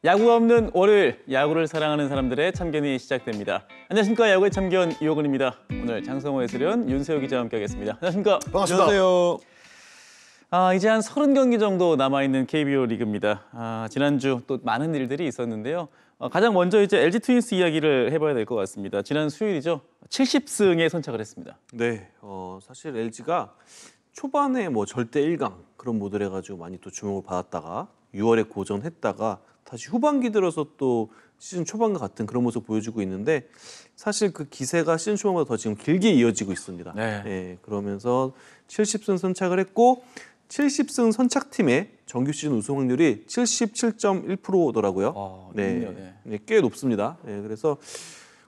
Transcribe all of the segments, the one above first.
야구가 없는 월요일, 야구를 사랑하는 사람들의 참견이 시작됩니다. 안녕하십니까, 야구의 참견 이호근입니다. 오늘 장성호 해설위원, 윤세호 기자와 함께하겠습니다. 안녕하십니까? 반갑습니다. 안녕하세요. 이제 한 30경기 정도 남아있는 KBO 리그입니다. 지난주 또 많은 일들이 있었는데요. 가장 먼저 이제 LG 트윈스 이야기를 해봐야 될 것 같습니다. 지난 수요일이죠. 70승에 선착을 했습니다. 네, 사실 LG가 초반에 뭐 절대 1강 그런 모델 해가지고 많이 또 주목을 받았다가 6월에 고전했다가 다시 후반기 들어서 또 시즌 초반과 같은 그런 모습 보여주고 있는데 사실 그 기세가 시즌 초반보다 더 지금 길게 이어지고 있습니다. 네. 그러면서 70승 선착을 했고 70승 선착팀의 정규 시즌 우승 확률이 77.1%더라고요. 네. 꽤 높습니다. 그래서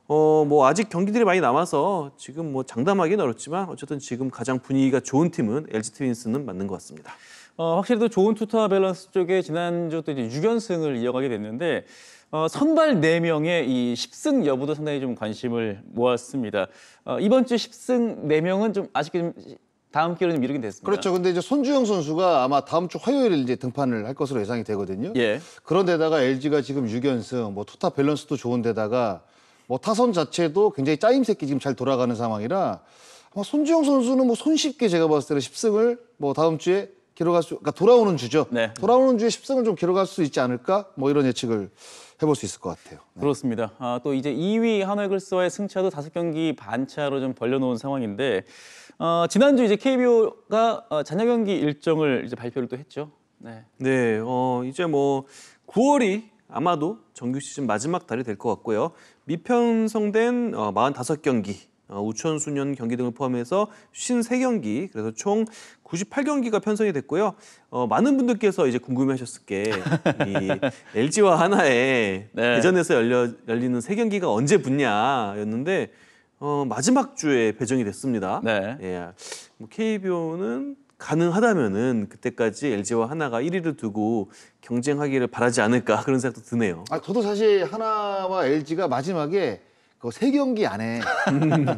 뭐 아직 경기들이 많이 남아서 지금 뭐 장담하기는 어렵지만 어쨌든 지금 가장 분위기가 좋은 팀은 LG 트윈스는 맞는 것 같습니다. 확실히 또 좋은 투타 밸런스 쪽에 지난주 또 이제 6연승을 이어가게 됐는데 선발 4명의 이 10승 여부도 상당히 좀 관심을 모았습니다. 이번 주 10승 4명은 좀 아쉽게 좀 다음 기회로 좀 미루긴 됐습니다. 그렇죠. 근데 이제 손주영 선수가 아마 다음 주 화요일에 이제 등판을 할 것으로 예상이 되거든요. 예. 그런데다가 LG가 지금 6연승, 뭐 투타 밸런스도 좋은데다가 뭐 타선 자체도 굉장히 짜임새끼 지금 잘 돌아가는 상황이라 아마 손주영 선수는 뭐 손쉽게 제가 봤을 때는 10승을 뭐 다음 주에 기록할 수, 그러니까 돌아오는 주죠. 네. 돌아오는 주에 10승을 좀 기록할 수 있지 않을까? 뭐 이런 예측을 해볼 수 있을 것 같아요. 네. 그렇습니다. 또 이제 2위 한화이글스와의 승차도 5경기 반차로 좀 벌려놓은 상황인데 지난주 이제 KBO가 잔여 경기 일정을 이제 발표를 또 했죠. 네. 네, 이제 뭐 9월이 아마도 정규 시즌 마지막 달이 될 것 같고요. 미편성된 45경기, 우천수년 경기 등을 포함해서 53경기, 그래서 총 98경기가 편성이 됐고요. 많은 분들께서 이제 궁금해하셨을 게 이 LG와 하나의 네. 대전에서 열리는 3경기가 언제 붙냐였는데 마지막 주에 배정이 됐습니다. 네. 예, 뭐 KBO는 가능하다면은 그때까지 LG와 하나가 1위를 두고 경쟁하기를 바라지 않을까 그런 생각도 드네요. 저도 사실 하나와 LG가 마지막에 그 3경기 안에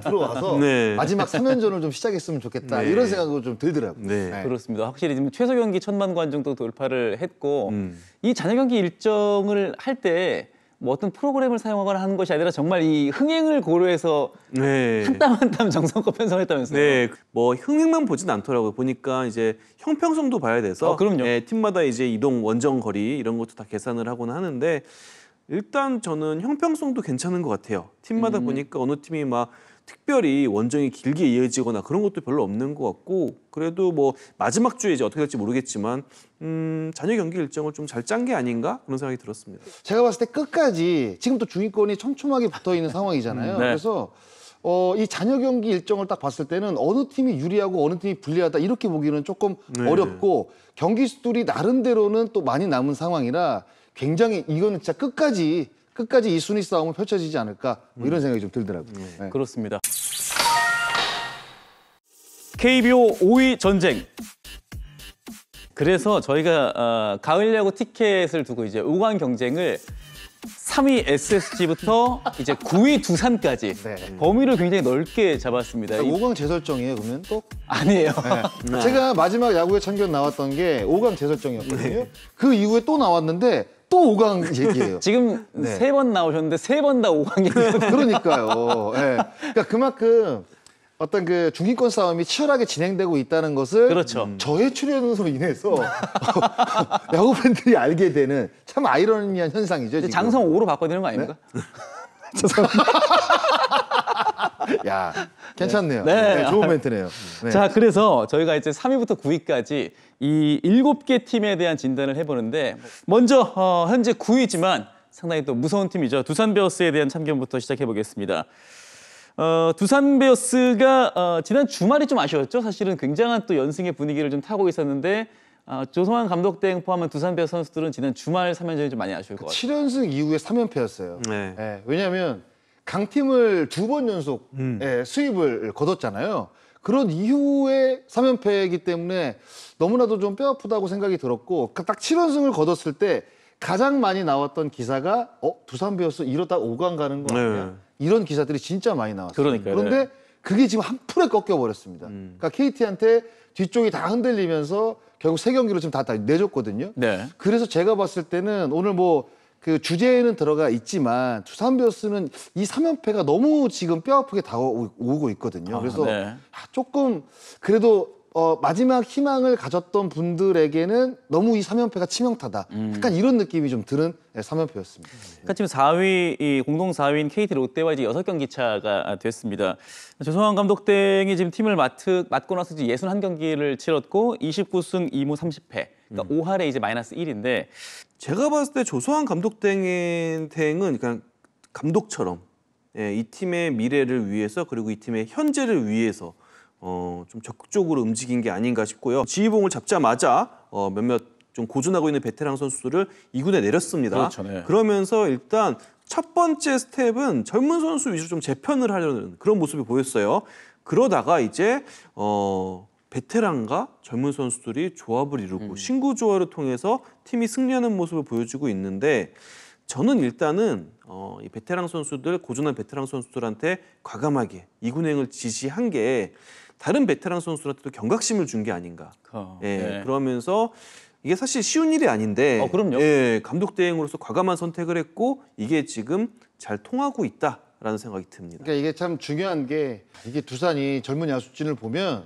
들어와서 네. 마지막 3연전을 좀 시작했으면 좋겠다 네. 이런 생각도 좀 들더라고요. 네. 그렇습니다. 확실히 지금 최소 경기 1000만 관중도 돌파를 했고 이 잔여 경기 일정을 할 때 뭐 어떤 프로그램을 사용하거나 하는 것이 아니라 정말 이 흥행을 고려해서 네. 한 땀 한 땀 정성껏 편성했다면서요? 네, 뭐 흥행만 보진 않더라고요. 보니까 이제 형평성도 봐야 돼서 그럼요. 팀마다 이제 이동 원정 거리 이런 것도 다 계산을 하곤 하는데 일단 저는 형평성도 괜찮은 것 같아요. 팀마다 보니까 어느 팀이 막 특별히 원정이 길게 이어지거나 그런 것도 별로 없는 것 같고 그래도 뭐 마지막 주에 이제 어떻게 될지 모르겠지만 잔여 경기 일정을 좀 잘 짠 게 아닌가 그런 생각이 들었습니다. 제가 봤을 때 끝까지 지금 또 중위권이 촘촘하게 붙어 있는 상황이잖아요. 네. 그래서 이 잔여 경기 일정을 딱 봤을 때는 어느 팀이 유리하고 어느 팀이 불리하다 이렇게 보기는 조금 네. 어렵고 경기 수들이 나름대로는 또 많이 남은 상황이라 굉장히 이거는 진짜 끝까지 이 순위 싸움은 펼쳐지지 않을까 뭐 이런 생각이 좀 들더라고요. 네. 그렇습니다. KBO 5위 전쟁. 그래서 저희가 가을 야구 티켓을 두고 이제 5강 경쟁을 3위 SSG부터 이제 9위 두산까지 네. 범위를 굉장히 넓게 잡았습니다. 5강 재설정이에요, 그러면 또? 아니에요. 네. 제가 마지막 야구의 참견 나왔던 게 5강 재설정이었거든요. 그 이후에 또 나왔는데 또 5강 얘기예요. 지금 네. 3번 나오셨는데 3번 다 5강이에요. 그러니까요. 네. 그러니까 그만큼 어떤 그 중위권 싸움이 치열하게 진행되고 있다는 것을 그렇죠. 저의 출연으로 인해서 야구 팬들이 알게 되는 참 아이러니한 현상이죠. 지금. 장성 5로 바꿔야 되는 거 아닙니까? 야, 괜찮네요. 네. 네, 좋은 멘트네요. 네. 자, 그래서 저희가 이제 3위부터 9위까지 이 7개 팀에 대한 진단을 해보는데 먼저 현재 9위지만 상당히 또 무서운 팀이죠. 두산 베어스에 대한 참견부터 시작해보겠습니다. 두산 베어스가 지난 주말이 좀 아쉬웠죠. 사실은 굉장한 또 연승의 분위기를 좀 타고 있었는데 조성환 감독 등 포함한 두산 베어스 선수들은 지난 주말 3연전이 좀 많이 아쉬울 것 같아요. 7연승 이후에 3연패였어요. 네. 네, 왜냐하면 강팀을 2번 연속 수입을 거뒀잖아요. 그런 이후에 3연패이기 때문에 너무나도 좀 뼈아프다고 생각이 들었고 딱 7연승을 거뒀을 때 가장 많이 나왔던 기사가 두산 베어스 이러다 5강 가는 거 아니야? 네. 이런 기사들이 진짜 많이 나왔어요. 그러니까요. 그런데 네. 그게 지금 한 풀에 꺾여버렸습니다. 그러니까 KT한테 뒤쪽이 다 흔들리면서 결국 3경기로 지금 다 내줬거든요. 네. 그래서 제가 봤을 때는 오늘 뭐 그 주제에는 들어가 있지만 두산 베어스는 이 3연패가 너무 지금 뼈아프게 다가오고 있거든요. 그래서 네. 조금 그래도 마지막 희망을 가졌던 분들에게는 너무 이 3연패가 치명타다. 약간 이런 느낌이 좀 드는 3연패였습니다. 그러니까 지금 4위, 이 공동 4위인 KT 롯데와 이제 6경기 차가 됐습니다. 조성환 감독 땡이 지금 팀을 맡고 나서 이제 61경기를 치렀고 29승 2무 30패. 그러니까 5할에 이제 마이너스 1인데 제가 봤을 때 조성환 감독 땡은 그냥 감독처럼 이 팀의 미래를 위해서 그리고 이 팀의 현재를 위해서 좀 적극적으로 움직인 게 아닌가 싶고요. 지휘봉을 잡자마자 몇몇 좀 고전하고 있는 베테랑 선수들을 2군에 내렸습니다. 그렇죠, 네. 그러면서 일단 첫 번째 스텝은 젊은 선수 위주로 좀 재편을 하려는 그런 모습이 보였어요. 그러다가 이제 베테랑과 젊은 선수들이 조합을 이루고 신구 조화를 통해서 팀이 승리하는 모습을 보여주고 있는데 저는 일단은 이 베테랑 선수들, 고전한 베테랑 선수들한테 과감하게 2군행을 지시한 게 다른 베테랑 선수들한테도 경각심을 준 게 아닌가. 예, 네. 그러면서 이게 사실 쉬운 일이 아닌데 그럼요. 예, 감독 대행으로서 과감한 선택을 했고 이게 지금 잘 통하고 있다라는 생각이 듭니다. 그러니까 이게 참 중요한 게 이게 두산이 젊은 야수진을 보면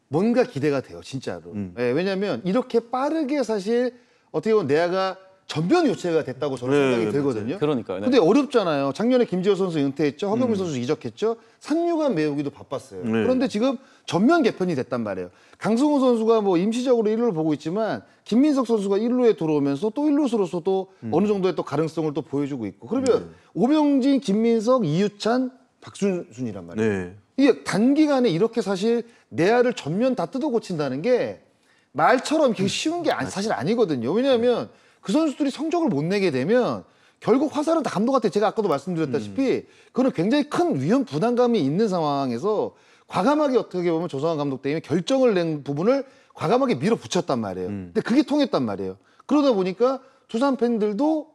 뭔가 기대가 돼요, 진짜로. 예, 왜냐하면 이렇게 빠르게 사실 어떻게 보면 내야가 전면 교체가 됐다고 저는 네, 생각이 들거든요. 그러니까요. 네. 근데 어렵잖아요. 작년에 김지호 선수 은퇴했죠. 허경민 선수 이적했죠. 상류관 메우기도 바빴어요. 네. 그런데 지금 전면 개편이 됐단 말이에요. 강승호 선수가 뭐 임시적으로 1루를 보고 있지만 김민석 선수가 1루에 들어오면서 또 1루수로서도 어느 정도의 또 가능성을 또 보여주고 있고. 그러면 오병진, 김민석, 이유찬, 박순순이란 말이에요. 네. 이게 단기간에 이렇게 사실 내야를 전면 다 뜯어 고친다는 게 말처럼 이렇게 쉬운 게 사실 아니거든요. 왜냐하면 그 선수들이 성적을 못 내게 되면 결국 화살은 다 감독한테 제가 아까도 말씀드렸다시피 그거는 굉장히 큰 위험 부담감이 있는 상황에서 과감하게 어떻게 보면 조성환 감독 때문에 결정을 낸 부분을 과감하게 밀어붙였단 말이에요. 근데 그게 통했단 말이에요. 그러다 보니까 두산 팬들도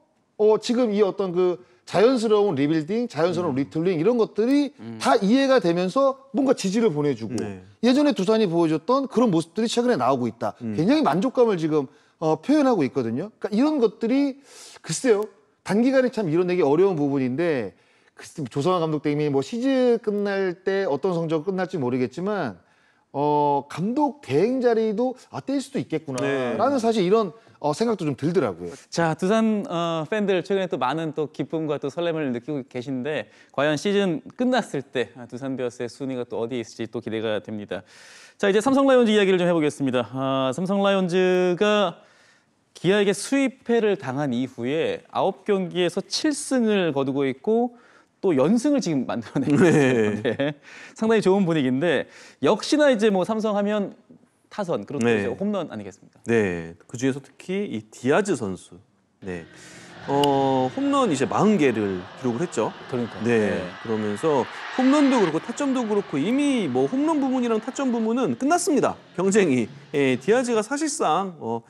지금 이 어떤 그 자연스러운 리빌딩, 자연스러운 리툴링 이런 것들이 다 이해가 되면서 뭔가 지지를 보내주고 네. 예전에 두산이 보여줬던 그런 모습들이 최근에 나오고 있다. 굉장히 만족감을 지금 표현하고 있거든요. 그러니까 이런 것들이 글쎄요. 단기간에 참 이뤄내기 어려운 부분인데 글쎄, 조성환 감독 때문에 뭐 시즌 끝날 때 어떤 성적으로 끝날지 모르겠지만 감독 대행 자리도 뗄 수도 있겠구나라는 네. 사실 이런 생각도 좀 들더라고요. 자, 두산 팬들 최근에 또 많은 또 기쁨과 또 설렘을 느끼고 계신데 과연 시즌 끝났을 때 두산 베어스의 순위가 또 어디에 있을지 또 기대가 됩니다. 자, 이제 삼성 라이온즈 이야기를 좀 해보겠습니다. 삼성 라이온즈가 기아에게 수입패를 당한 이후에 9경기에서 7승을 거두고 있고 또 연승을 지금 만들어내고 있어요. 네. 상당히 좋은 분위기인데 역시나 이제 뭐 삼성하면 타선 그리고 또 네. 이제 홈런 아니겠습니까? 네, 그 중에서 특히 이 디아즈 선수, 네, 홈런 이제 40개를 기록을 했죠. 그러니까요. 네, 그러면서 홈런도 그렇고 타점도 그렇고 이미 뭐 홈런 부문이랑 타점 부문은 끝났습니다. 경쟁이. 예, 디아즈가 사실상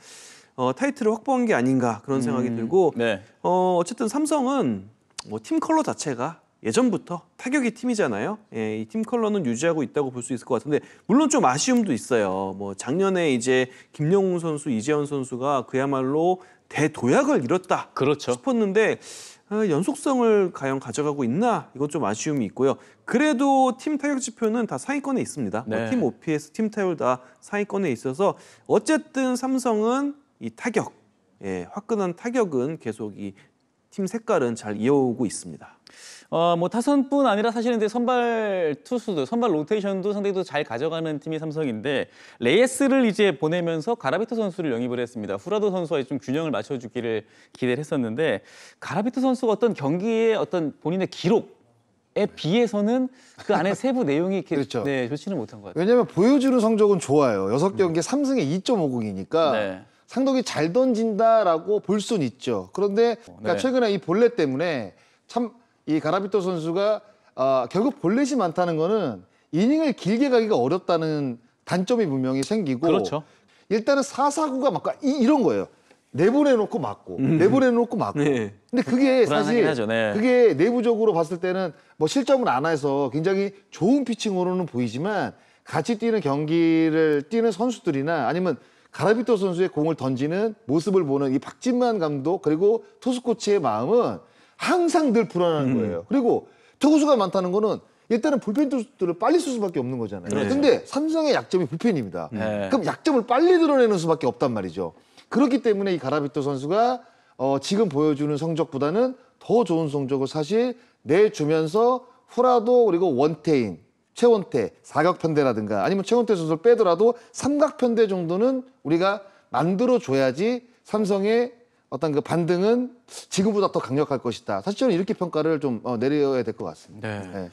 타이틀을 확보한 게 아닌가 그런 생각이 들고, 네. 어쨌든 삼성은 뭐 팀 컬러 자체가 예전부터 타격의 팀이잖아요. 예, 이 팀 컬러는 유지하고 있다고 볼 수 있을 것 같은데 물론 좀 아쉬움도 있어요. 뭐 작년에 이제 김영웅 선수, 이재현 선수가 그야말로 대도약을 이뤘다 그렇죠. 싶었는데 연속성을 과연 가져가고 있나? 이건 좀 아쉬움이 있고요. 그래도 팀 타격 지표는 다 상위권에 있습니다. 네. 뭐 팀 OPS, 팀 타율 다 상위권에 있어서 어쨌든 삼성은 이 타격, 화끈한 타격은 계속 이 팀 색깔은 잘 이어오고 있습니다. 뭐 타선뿐 아니라 사실은 이제 선발 투수도 선발 로테이션도 상당히 또 잘 가져가는 팀이 삼성인데 레이스를 이제 보내면서 가라비토 선수를 영입을 했습니다. 후라도 선수와 좀 균형을 맞춰주기를 기대를 했었는데 가라비토 선수가 어떤 경기의 어떤 본인의 기록에 비해서는 그 안에 세부 내용이 이렇게 그렇죠. 네, 좋지는 못한 것 같아요. 왜냐하면 보여주는 성적은 좋아요. 6경기에 3승에 2.50이니까 네. 상당히 잘 던진다라고 볼 수는 있죠. 그런데 그러니까 네. 최근에 이 볼넷 때문에 참 이 가라비토 선수가 결국 볼넷이 많다는 거는 이닝을 길게 가기가 어렵다는 단점이 분명히 생기고 그렇죠. 일단은 4-4구가 막 이런 거예요. 내보내놓고 맞고 내보내놓고 맞고 네. 근데 그게 불안하긴 사실 하죠. 네. 그게 내부적으로 봤을 때는 뭐 실점을 안 해서 굉장히 좋은 피칭으로는 보이지만 같이 뛰는 경기를 뛰는 선수들이나 아니면 가라비토 선수의 공을 던지는 모습을 보는 이 박진만 감독 그리고 투수 코치의 마음은 항상 늘 불안한 거예요. 그리고 투수가 많다는 거는 일단은 불펜 투수들을 빨리 쓸 수밖에 없는 거잖아요. 근데 삼성의 약점이 불펜입니다. 네. 그럼 약점을 빨리 드러내는 수밖에 없단 말이죠. 그렇기 때문에 이 가라비토 선수가 지금 보여주는 성적보다는 더 좋은 성적을 사실 내주면서 후라도 그리고 원태인, 최원태, 사각편대라든가 아니면 최원태 선수를 빼더라도 삼각편대 정도는 우리가 만들어줘야지 삼성의 어떤 그 반등은 지금보다 더 강력할 것이다. 사실 저는 이렇게 평가를 좀 내려야 될 것 같습니다. 네. 네.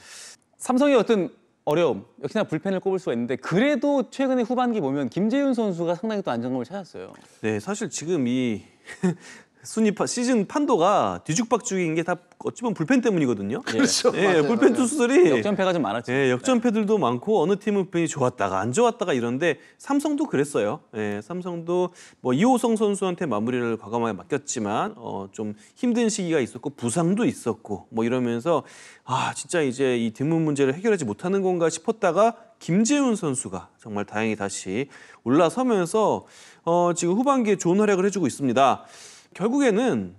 삼성의 어떤 어려움, 역시나 불펜을 꼽을 수가 있는데 그래도 최근에 후반기 보면 김재윤 선수가 상당히 또 안정감을 찾았어요. 네, 사실 지금 이 시즌 판도가 뒤죽박죽인 게 다 어찌 보면 불펜 때문이거든요. 그렇죠. 예, 맞아요. 불펜 투수들이 역전패가 좀 많았죠. 예, 역전패들도 많고 어느 팀은 불펜이 좋았다가 안 좋았다가 이런데 삼성도 그랬어요. 예, 삼성도 뭐 이호성 선수한테 마무리를 과감하게 맡겼지만 좀 힘든 시기가 있었고 부상도 있었고 뭐 이러면서 아 진짜 이제 이 뒷문 문제를 해결하지 못하는 건가 싶었다가 김재훈 선수가 정말 다행히 다시 올라서면서 지금 후반기에 좋은 활약을 해주고 있습니다. 결국에는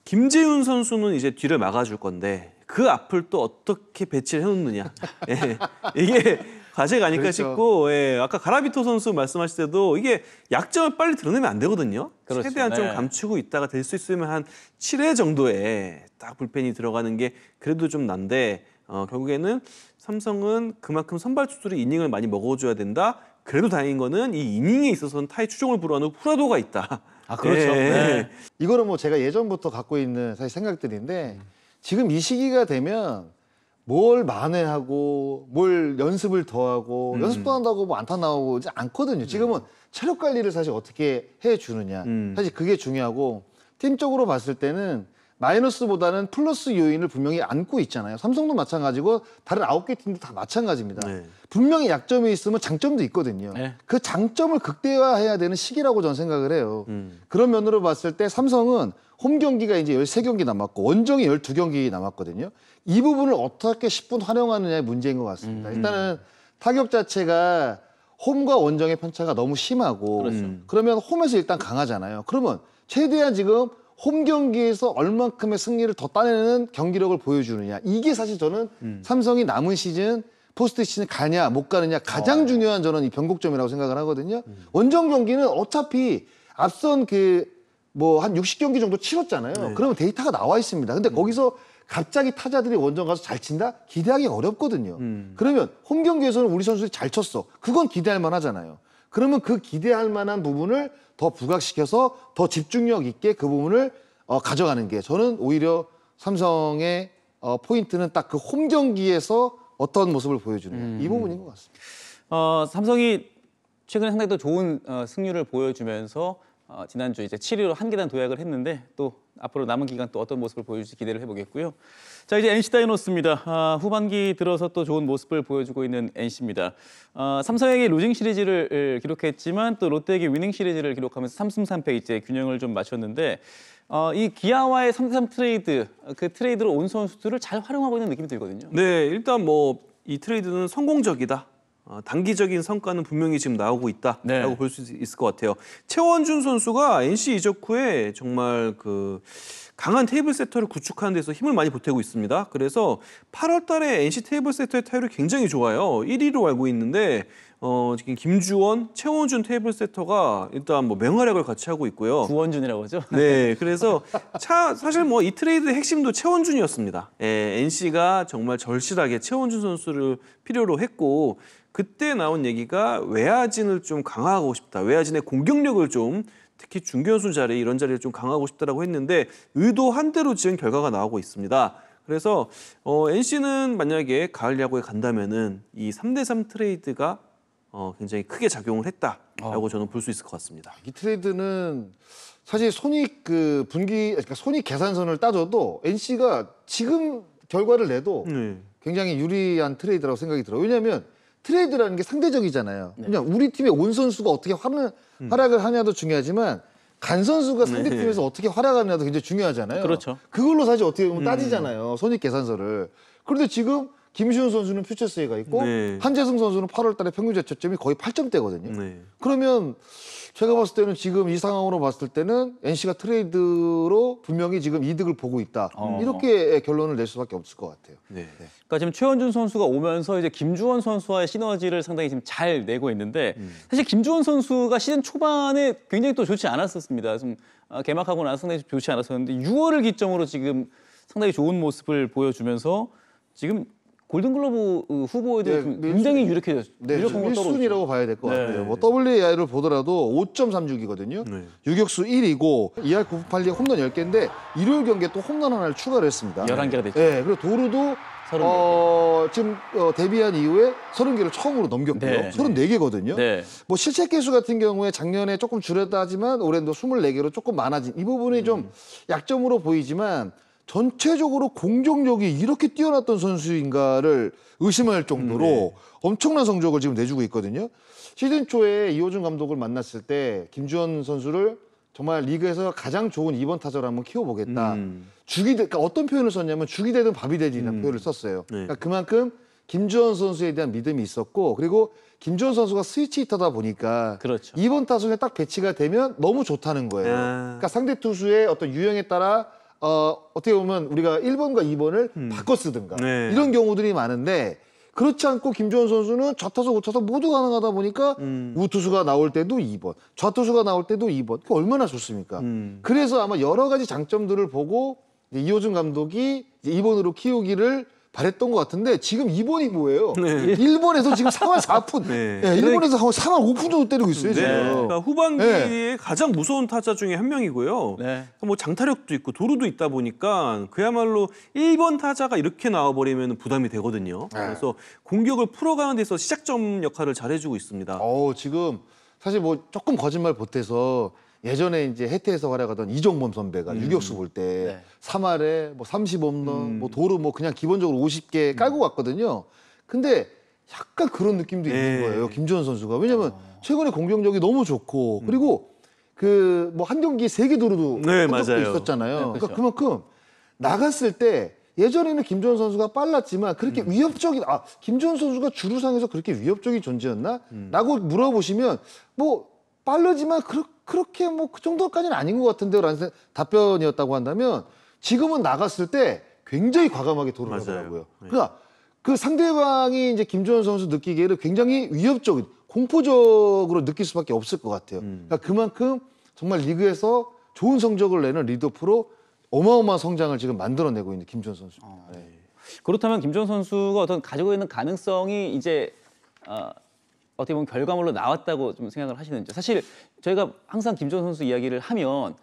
김재훈 선수는 이제 뒤를 막아줄 건데 그 앞을 또 어떻게 배치를 해놓느냐. 예, 이게 과제가 아닐까 그렇죠. 싶고 예, 아까 가라비토 선수 말씀하실 때도 이게 약점을 빨리 드러내면 안 되거든요. 그렇죠. 최대한 좀 네. 감추고 있다가 될 수 있으면 한 7회 정도에 딱 불펜이 들어가는 게 그래도 좀 난데 결국에는 삼성은 그만큼 선발 투수들이 이닝을 많이 먹어줘야 된다. 그래도 다행인 거는 이 이닝에 있어서는 타의 추종을 불허하는 후라도가 있다. 아 그렇죠. 예. 네. 이거는 뭐 제가 예전부터 갖고 있는 사실 생각들인데 지금 이 시기가 되면 뭘 만회하고 뭘 연습을 더하고 연습도 한다고 뭐 안타 나오지 않거든요. 지금은 체력 관리를 사실 어떻게 해주느냐. 사실 그게 중요하고 팀적으로 봤을 때는 마이너스보다는 플러스 요인을 분명히 안고 있잖아요. 삼성도 마찬가지고 다른 9개 팀도 다 마찬가지입니다. 네. 분명히 약점이 있으면 장점도 있거든요. 네. 그 장점을 극대화해야 되는 시기라고 저는 생각을 해요. 그런 면으로 봤을 때 삼성은 홈 경기가 이제 13경기 남았고 원정이 12경기 남았거든요. 이 부분을 어떻게 10분 활용하느냐의 문제인 것 같습니다. 일단은 타격 자체가 홈과 원정의 편차가 너무 심하고 그러면 홈에서 일단 강하잖아요. 그러면 최대한 지금 홈 경기에서 얼만큼의 승리를 더 따내는 경기력을 보여주느냐. 이게 사실 저는 삼성이 남은 시즌 포스트 시즌 가냐 못 가느냐 가장 중요한 저는 이 변곡점이라고 생각을 하거든요. 원정 경기는 어차피 앞선 그 뭐 한 60경기 정도 치렀잖아요. 네. 그러면 데이터가 나와 있습니다. 근데 거기서 갑자기 타자들이 원정 가서 잘 친다? 기대하기 어렵거든요. 그러면 홈 경기에서는 우리 선수들이 잘 쳤어. 그건 기대할 만하잖아요. 그러면 그 기대할 만한 부분을 더 부각시켜서 더 집중력 있게 그 부분을 가져가는 게 저는 오히려 삼성의 포인트는 딱 그 홈 경기에서 어떤 모습을 보여주느냐 이 부분인 것 같습니다. 삼성이 최근에 상당히 또 좋은 승률을 보여주면서 지난주 이제 7위로 한 계단 도약을 했는데 또 앞으로 남은 기간 또 어떤 모습을 보여줄지 기대를 해보겠고요. 자 이제 NC 다이노스입니다. 후반기 들어서 또 좋은 모습을 보여주고 있는 NC입니다. 삼성에게 루징 시리즈를 기록했지만 또 롯데에게 위닝 시리즈를 기록하면서 3승 3패 이제 균형을 좀 맞췄는데 이 기아와의 3대3 트레이드 그 트레이드로 온 선수들을 잘 활용하고 있는 느낌이 들거든요. 네, 일단 뭐 이 트레이드는 성공적이다. 단기적인 성과는 분명히 지금 나오고 있다라고 네. 볼 수 있을 것 같아요. 최원준 선수가 NC 이적 후에 정말 그 강한 테이블 세터를 구축하는 데서 힘을 많이 보태고 있습니다. 그래서 8월 달에 NC 테이블 세터의 타율이 굉장히 좋아요. 1위로 알고 있는데 지금 김주원, 최원준 테이블 세터가 일단 뭐 맹활약을 같이 하고 있고요. 구원준이라고 하죠. 네, 그래서 사실 뭐 이 트레이드의 핵심도 최원준이었습니다. NC가 정말 절실하게 최원준 선수를 필요로 했고 그때 나온 얘기가 외야진을 좀 강화하고 싶다. 외야진의 공격력을 좀 특히 중견수 자리 이런 자리를 좀 강화하고 싶다라고 했는데 의도한 대로 지은 결과가 나오고 있습니다. 그래서 NC는 만약에 가을 야구에 간다면은 이 3대3 트레이드가 굉장히 크게 작용을 했다라고 저는 볼 수 있을 것 같습니다. 이 트레이드는 사실 손익 그러니까 손익 계산선을 따져도 NC가 지금 결과를 내도 네. 굉장히 유리한 트레이드라고 생각이 들어요. 왜냐하면 트레이드라는 게 상대적이잖아요. 그냥 우리 팀의 온 선수가 어떻게 활약을 하냐도 중요하지만 간 선수가 상대 팀에서 어떻게 활약하느냐도 굉장히 중요하잖아요. 그렇죠. 그걸로 사실 어떻게 보면 따지잖아요. 손익 계산서를. 그런데 지금 김시훈 선수는 퓨처스가 있고 네. 한재승 선수는 8월 달에 평균 자책점이 거의 8점대거든요. 네. 그러면 제가 봤을 때는 지금 이 상황으로 봤을 때는 NC가 트레이드로 분명히 지금 이득을 보고 있다. 이렇게 결론을 낼 수밖에 없을 것 같아요. 네. 그러니까 지금 최원준 선수가 오면서 이제 김주원 선수와의 시너지를 상당히 지금 잘 내고 있는데 사실 김주원 선수가 시즌 초반에 굉장히 또 좋지 않았었습니다. 좀 개막하고 나서 상당히 좋지 않았었는데 6월을 기점으로 지금 상당히 좋은 모습을 보여주면서 지금 골든글러브 후보에도 네, 좀 굉장히 유력해졌어요. 네, 1순위라고 봐야 될 것 네. 같아요. 뭐 WAR을 보더라도 5.36이거든요. 네. 유격수 1위고 2할 9분8리 홈런 10개인데 일요일 경기에 또 홈런 하나를 추가를 했습니다. 11개가 됐죠. 네, 그리고 도루도 34개. 지금 데뷔한 이후에 30개를 처음으로 넘겼고요. 네. 34개거든요. 네. 뭐 실책 개수 같은 경우에 작년에 조금 줄였다 하지만 올해는 24개로 조금 많아진 이 부분이 좀 약점으로 보이지만 전체적으로 공격력이 이렇게 뛰어났던 선수인가를 의심할 정도로 엄청난 성적을 지금 내주고 있거든요. 시즌 초에 이호준 감독을 만났을 때 김주원 선수를 정말 리그에서 가장 좋은 2번 타자로 한번 키워보겠다. 그러니까 어떤 표현을 썼냐면 죽이 되든 밥이 되지라는 표현을 썼어요. 네. 그러니까 그만큼 김주원 선수에 대한 믿음이 있었고 그리고 김주원 선수가 스위치 히터다 보니까 그렇죠. 2번 타순에 딱 배치가 되면 너무 좋다는 거예요. 아. 그러니까 상대 투수의 어떤 유형에 따라 어떻게 보면 우리가 1번과 2번을 바꿔 쓰든가 네. 이런 경우들이 많은데 그렇지 않고 김주원 선수는 좌타수 우타수 모두 가능하다 보니까 우투수가 나올 때도 2번 좌투수가 나올 때도 2번 그게 얼마나 좋습니까? 그래서 아마 여러 가지 장점들을 보고 이제 이호준 감독이 이제 2번으로 키우기를 바랬던 것 같은데 지금 2번이 뭐예요? 네. 1번에서 지금 4할 4푼 네. 1번에서 4할 5푼 정도 때리고 있어요 지금. 네. 그러니까 후반기에 가장 무서운 타자 중에 한 명이고요. 네. 뭐 장타력도 있고 도루도 있다 보니까 그야말로 1번 타자가 이렇게 나와버리면 부담이 되거든요. 그래서 공격을 풀어가는 데서 시작점 역할을 잘해주고 있습니다. 지금 사실 뭐 조금 거짓말 보태서 예전에 이제 해태에서 활약하던 이정범 선배가 유격수 볼 때 네. 3할에 뭐 30홈런, 뭐 도루 뭐 그냥 기본적으로 50개 깔고 갔거든요. 근데 약간 그런 느낌도 네. 있는 거예요. 김주원 선수가. 왜냐면 최근에 공격력이 너무 좋고 그리고 그 뭐 한 경기에 3개 도루도 네, 한 적도 맞아요. 있었잖아요. 네, 그러니까 그렇죠. 그만큼 나갔을 때 예전에는 김주원 선수가 빨랐지만 그렇게 위협적인 김주원 선수가 주루상에서 그렇게 위협적인 존재였나? 라고 물어보시면 뭐 빠르지만 그렇게 뭐 그 정도까지는 아닌 것 같은데요 라는 답변이었다고 한다면 지금은 나갔을 때 굉장히 과감하게 도루를 맞아요. 하더라고요. 네. 그러니까 그 상대방이 이제 김주원 선수 느끼기에는 굉장히 위협적인 공포적으로 느낄 수밖에 없을 것 같아요. 그러니까 그만큼 정말 리그에서 좋은 성적을 내는 리더프로 어마어마한 성장을 지금 만들어내고 있는 김주원 선수입니다. 네. 그렇다면 김주원 선수가 어떤 가지고 있는 가능성이 이제 어떻게 보면 결과물로 나왔다고 좀 생각을 하시는지. 사실 저희가 항상 김주원 선수 이야기를 하면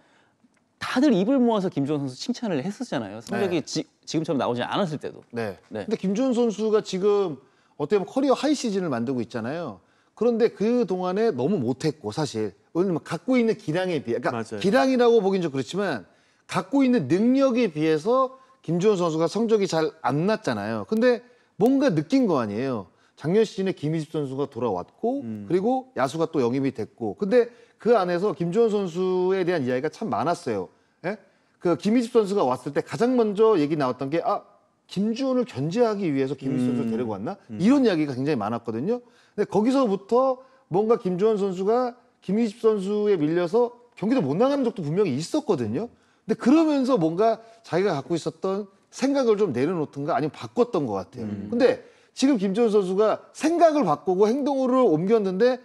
다들 입을 모아서 김주원 선수 칭찬을 했었잖아요. 성적이 지금처럼 나오지 않았을 때도. 네. 네. 근데 김주원 선수가 지금 어떻게 보면 커리어 하이 시즌을 만들고 있잖아요. 그런데 그 동안에 너무 못했고 사실 왜냐면 갖고 있는 기량에 비해, 그러니까 맞아요. 기량이라고 보긴 좀 그렇지만 갖고 있는 능력에 비해서 김주원 선수가 성적이 잘 안 났잖아요. 근데 뭔가 느낀 거 아니에요. 작년 시즌에 김희집 선수가 돌아왔고 그리고 야수가 또 영입이 됐고 근데 그 안에서 김주원 선수에 대한 이야기가 참 많았어요. 예? 그 김희집 선수가 왔을 때 가장 먼저 얘기 나왔던 게 김주원을 견제하기 위해서 김희집 선수를 데리고 왔나? 이런 이야기가 굉장히 많았거든요. 근데 거기서부터 뭔가 김주원 선수가 김희집 선수에 밀려서 경기도 못 나가는 적도 분명히 있었거든요. 근데 그러면서 뭔가 자기가 갖고 있었던 생각을 좀 내려놓든가 아니면 바꿨던 것 같아요. 근데 지금 김주원 선수가 생각을 바꾸고 행동으로 옮겼는데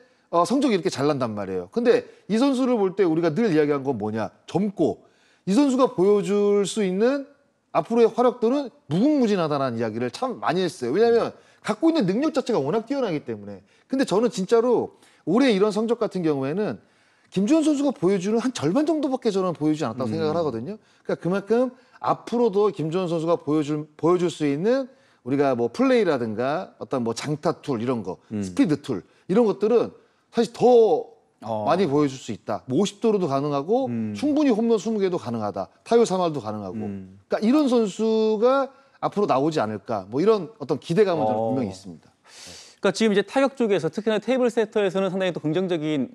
성적이 이렇게 잘 난단 말이에요. 근데 이 선수를 볼 때 우리가 늘 이야기한 건 뭐냐? 젊고 이 선수가 보여줄 수 있는 앞으로의 활약도는 무궁무진하다는 이야기를 참 많이 했어요. 왜냐하면 갖고 있는 능력 자체가 워낙 뛰어나기 때문에. 근데 저는 진짜로 올해 이런 성적 같은 경우에는 김주원 선수가 보여주는 한 절반 정도밖에 저는 보여주지 않았다고 생각을 하거든요. 그러니까 그만큼 앞으로도 김주원 선수가 보여줄 수 있는 우리가 뭐 플레이라든가 어떤 뭐 장타 툴 이런 거, 스피드 툴 이런 것들은 사실 더 많이 보여줄 수 있다. 뭐 50도로도 가능하고 충분히 홈런 20개도 가능하다. 타율 3할도 가능하고. 그러니까 이런 선수가 앞으로 나오지 않을까. 뭐 이런 어떤 기대감은 저는 분명히 있습니다. 그러니까 지금 이제 타격 쪽에서 특히나 테이블 세터에서는 상당히 또 긍정적인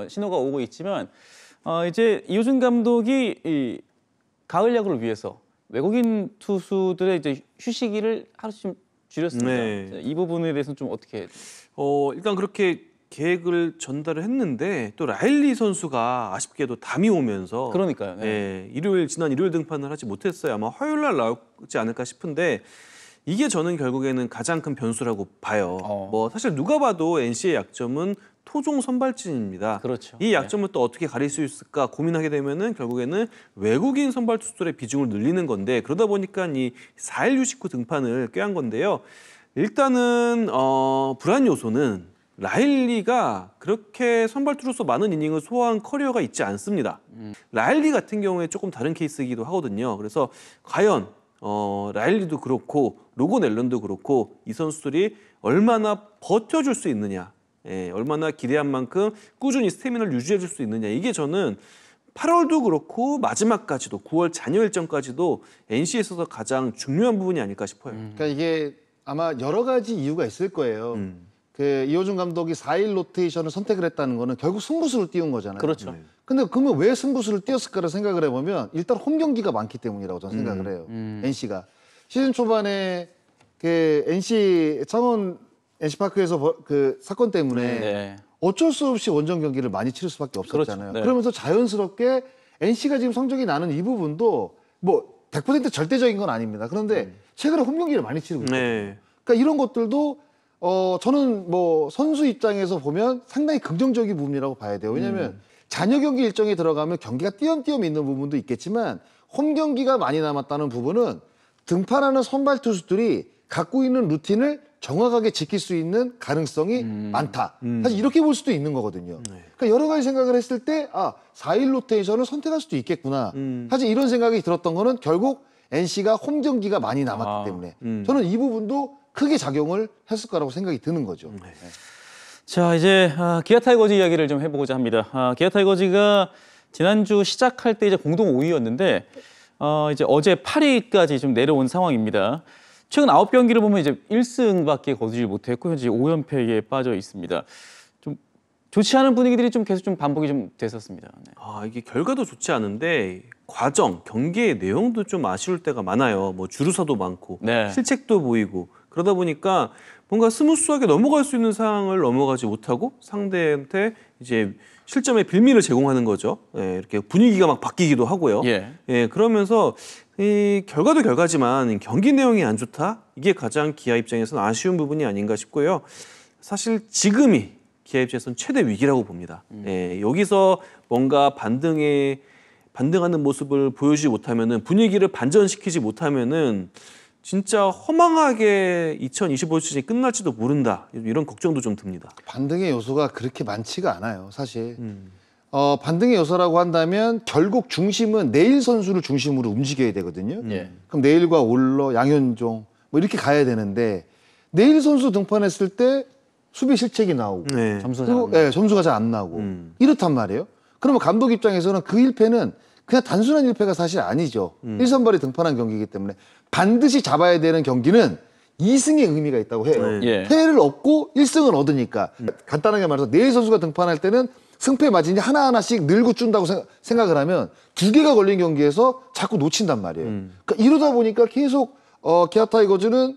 신호가 오고 있지만 이제 이호준 감독이 이 가을 야구를 위해서 외국인 투수들의 이제 휴식일을 하루씩 줄였습니다. 네. 자, 이 부분에 대해서는 좀 어떻게? 일단 그렇게 계획을 전달을 했는데 또 라일리 선수가 아쉽게도 담이 오면서 그러니까요. 네. 지난 일요일 등판을 하지 못했어요. 아마 화요일 날 나오지 않을까 싶은데 이게 저는 결국에는 가장 큰 변수라고 봐요. 뭐 사실 누가 봐도 NC의 약점은 토종 선발진입니다. 그렇죠. 이 약점을 또 어떻게 가릴 수 있을까 고민하게 되면은 결국에는 외국인 선발 투수들의 비중을 늘리는 건데 그러다 보니까 이 4일 U19 등판을 꾀한 건데요. 일단은 불안 요소는 라일리가 그렇게 선발 투수로 많은 이닝을 소화한 커리어가 있지 않습니다. 라일리 같은 경우에 조금 다른 케이스이기도 하거든요. 그래서 과연 라일리도 그렇고 로건 앨런도 그렇고 이 선수들이 얼마나 버텨줄 수 있느냐, 얼마나 기대한 만큼 꾸준히 스태미나를 유지해줄 수 있느냐 이게 저는 8월도 그렇고 마지막까지도 9월 잔여 일정까지도 NC에 있어서 가장 중요한 부분이 아닐까 싶어요. 그러니까 이게 아마 여러 가지 이유가 있을 거예요. 그 이호준 감독이 4일 로테이션을 선택을 했다는 거는 결국 승부수를 띄운 거잖아요. 그렇죠. 근데 그러면 왜 승부수를 띄웠을까를 생각을 해보면 일단 홈 경기가 많기 때문이라고 저는 생각을 해요. NC가 시즌 초반에 그 NC 창원 NC파크에서 그 사건 때문에 네. 어쩔 수 없이 원정 경기를 많이 치를 수밖에 없었잖아요. 그렇죠. 네. 그러면서 자연스럽게 NC가 지금 성적이 나는 이 부분도 뭐 100% 절대적인 건 아닙니다. 그런데 최근에 홈 경기를 많이 치르고 있거든요. 네. 그러니까 이런 것들도 저는 뭐 선수 입장에서 보면 상당히 긍정적인 부분이라고 봐야 돼요. 왜냐하면 잔여 경기 일정에 들어가면 경기가 띄엄띄엄 있는 부분도 있겠지만 홈 경기가 많이 남았다는 부분은 등판하는 선발 투수들이 갖고 있는 루틴을 정확하게 지킬 수 있는 가능성이 많다. 사실 이렇게 볼 수도 있는 거거든요. 그러니까 여러 가지 생각을 했을 때 4일 로테이션을 선택할 수도 있겠구나. 사실 이런 생각이 들었던 거는 결국 NC가 홈 경기가 많이 남았기 때문에 저는 이 부분도 크게 작용을 했을 거라고 생각이 드는 거죠. 자, 이제 기아 타이거즈 이야기를 좀 해보고자 합니다. 기아 타이거즈가 지난주 시작할 때 이제 공동 5위였는데 이제 어제 8위까지 좀 내려온 상황입니다. 최근 9경기를 보면 이제 1승밖에 거두지 못했고 현재 5연패에 빠져 있습니다. 좀 좋지 않은 분위기들이 좀 계속 좀 반복이 좀 됐었습니다. 네. 이게 결과도 좋지 않은데 과정, 경기의 내용도 좀 아쉬울 때가 많아요. 뭐 주루사도 많고 네. 실책도 보이고 그러다 보니까 뭔가 스무스하게 넘어갈 수 있는 상황을 넘어가지 못하고 상대한테 이제 실점의 빌미를 제공하는 거죠. 이렇게 분위기가 막 바뀌기도 하고요. 그러면서 이 결과도 결과지만 경기 내용이 안 좋다? 이게 가장 기아 입장에서는 아쉬운 부분이 아닌가 싶고요. 사실 지금이 기아 입장에서는 최대 위기라고 봅니다. 여기서 뭔가 반등하는 모습을 보여주지 못하면은 분위기를 반전시키지 못하면은 진짜 허망하게 2025 시즌이 끝날지도 모른다. 이런 걱정도 좀 듭니다. 반등의 요소가 그렇게 많지가 않아요, 사실. 반등의 요소라고 한다면 결국 중심은 내일 선수를 중심으로 움직여야 되거든요. 그럼 내일과 올러, 양현종 뭐 이렇게 가야 되는데 내일 선수 등판했을 때 수비 실책이 나오고 점수가 잘 안 나오고 이렇단 말이에요. 그러면 감독 입장에서는 그 1패는 그냥 단순한 1패가 사실 아니죠. 1선발이 등판한 경기이기 때문에 반드시 잡아야 되는 경기는 2승의 의미가 있다고 해요. 패를 얻고 1승을 얻으니까. 간단하게 말해서 내일 선수가 등판할 때는 승패 마진이 하나하나씩 늘고 준다고 생각을 하면 2개가 걸린 경기에서 자꾸 놓친단 말이에요. 그러니까 이러다 보니까 계속 기아 타이거즈는